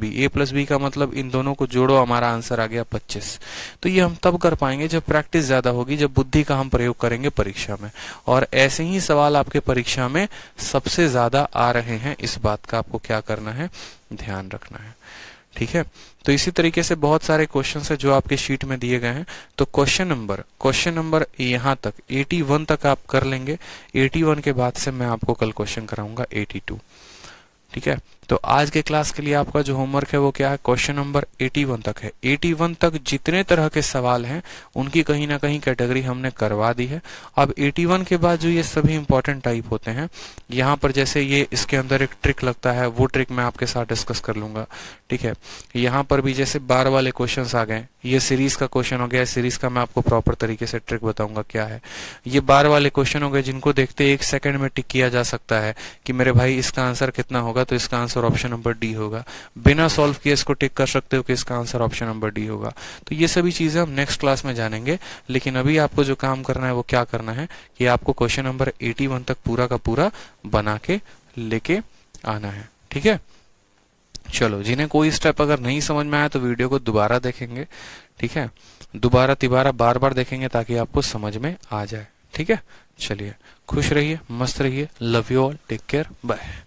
[SPEAKER 1] बी का मतलब इन दोनों को जोड़ो, हमारा आंसर आ गया 25। तो ये हम तब कर पाएंगे जब प्रैक्टिस ज्यादा होगी, जब बुद्धि का हम प्रयोग करेंगे परीक्षा में, और ऐसे ही सवाल आपके परीक्षा में सबसे ज्यादा आ रहे हैं, इस बात का आपको क्या करना है, ध्यान रखना है, ठीक है। तो इसी तरीके से बहुत सारे क्वेश्चन है जो आपके शीट में दिए गए हैं। तो क्वेश्चन नंबर यहाँ तक 81 तक आप कर लेंगे। 81 के बाद से मैं आपको कल क्वेश्चन कराऊंगा 82, ठीक है। तो आज के क्लास के लिए आपका जो होमवर्क है वो क्या है, क्वेश्चन नंबर 81 तक है। 81 तक जितने तरह के सवाल हैं उनकी कहीं ना कहीं कैटेगरी हमने करवा दी है। अब 81 के बाद जो ये सभी इंपॉर्टेंट टाइप होते हैं, यहाँ पर जैसे ये इसके अंदर एक ट्रिक लगता है, वो ट्रिक मैं आपके साथ डिस्कस कर लूंगा, ठीक है। यहाँ पर भी जैसे बार वाले क्वेश्चन आ गए, ये सीरीज का क्वेश्चन हो गया, सीरीज का मैं आपको प्रॉपर तरीके से ट्रिक बताऊंगा क्या है। ये बार वाले क्वेश्चन हो गए जिनको देखते 1 सेकंड में टिक किया जा सकता है कि मेरे भाई इसका आंसर कितना होगा, तो इसका आंसर ऑप्शन नंबर डी होगा। बिना सॉल्व किए इसको टिक कर सकते हो कि इसका आंसर ऑप्शन नंबर डी होगा। तो ये सभी चीजें हम नेक्स्ट क्लास में जानेंगे, लेकिन अभी आपको जो काम करना है वो क्या करना है कि आपको क्वेश्चन नंबर 81 तक पूरा का पूरा बना के लेके आना है, ठीक है। चलो, जिन्हें कोई स्टेप अगर नहीं समझ में आया तो वीडियो को दोबारा देखेंगे, ठीक है, दोबारा तिबारा बार बार देखेंगे ताकि आपको समझ में आ जाए, ठीक है। चलिए, खुश रहिए, मस्त रहिए, love you all, take care, bye.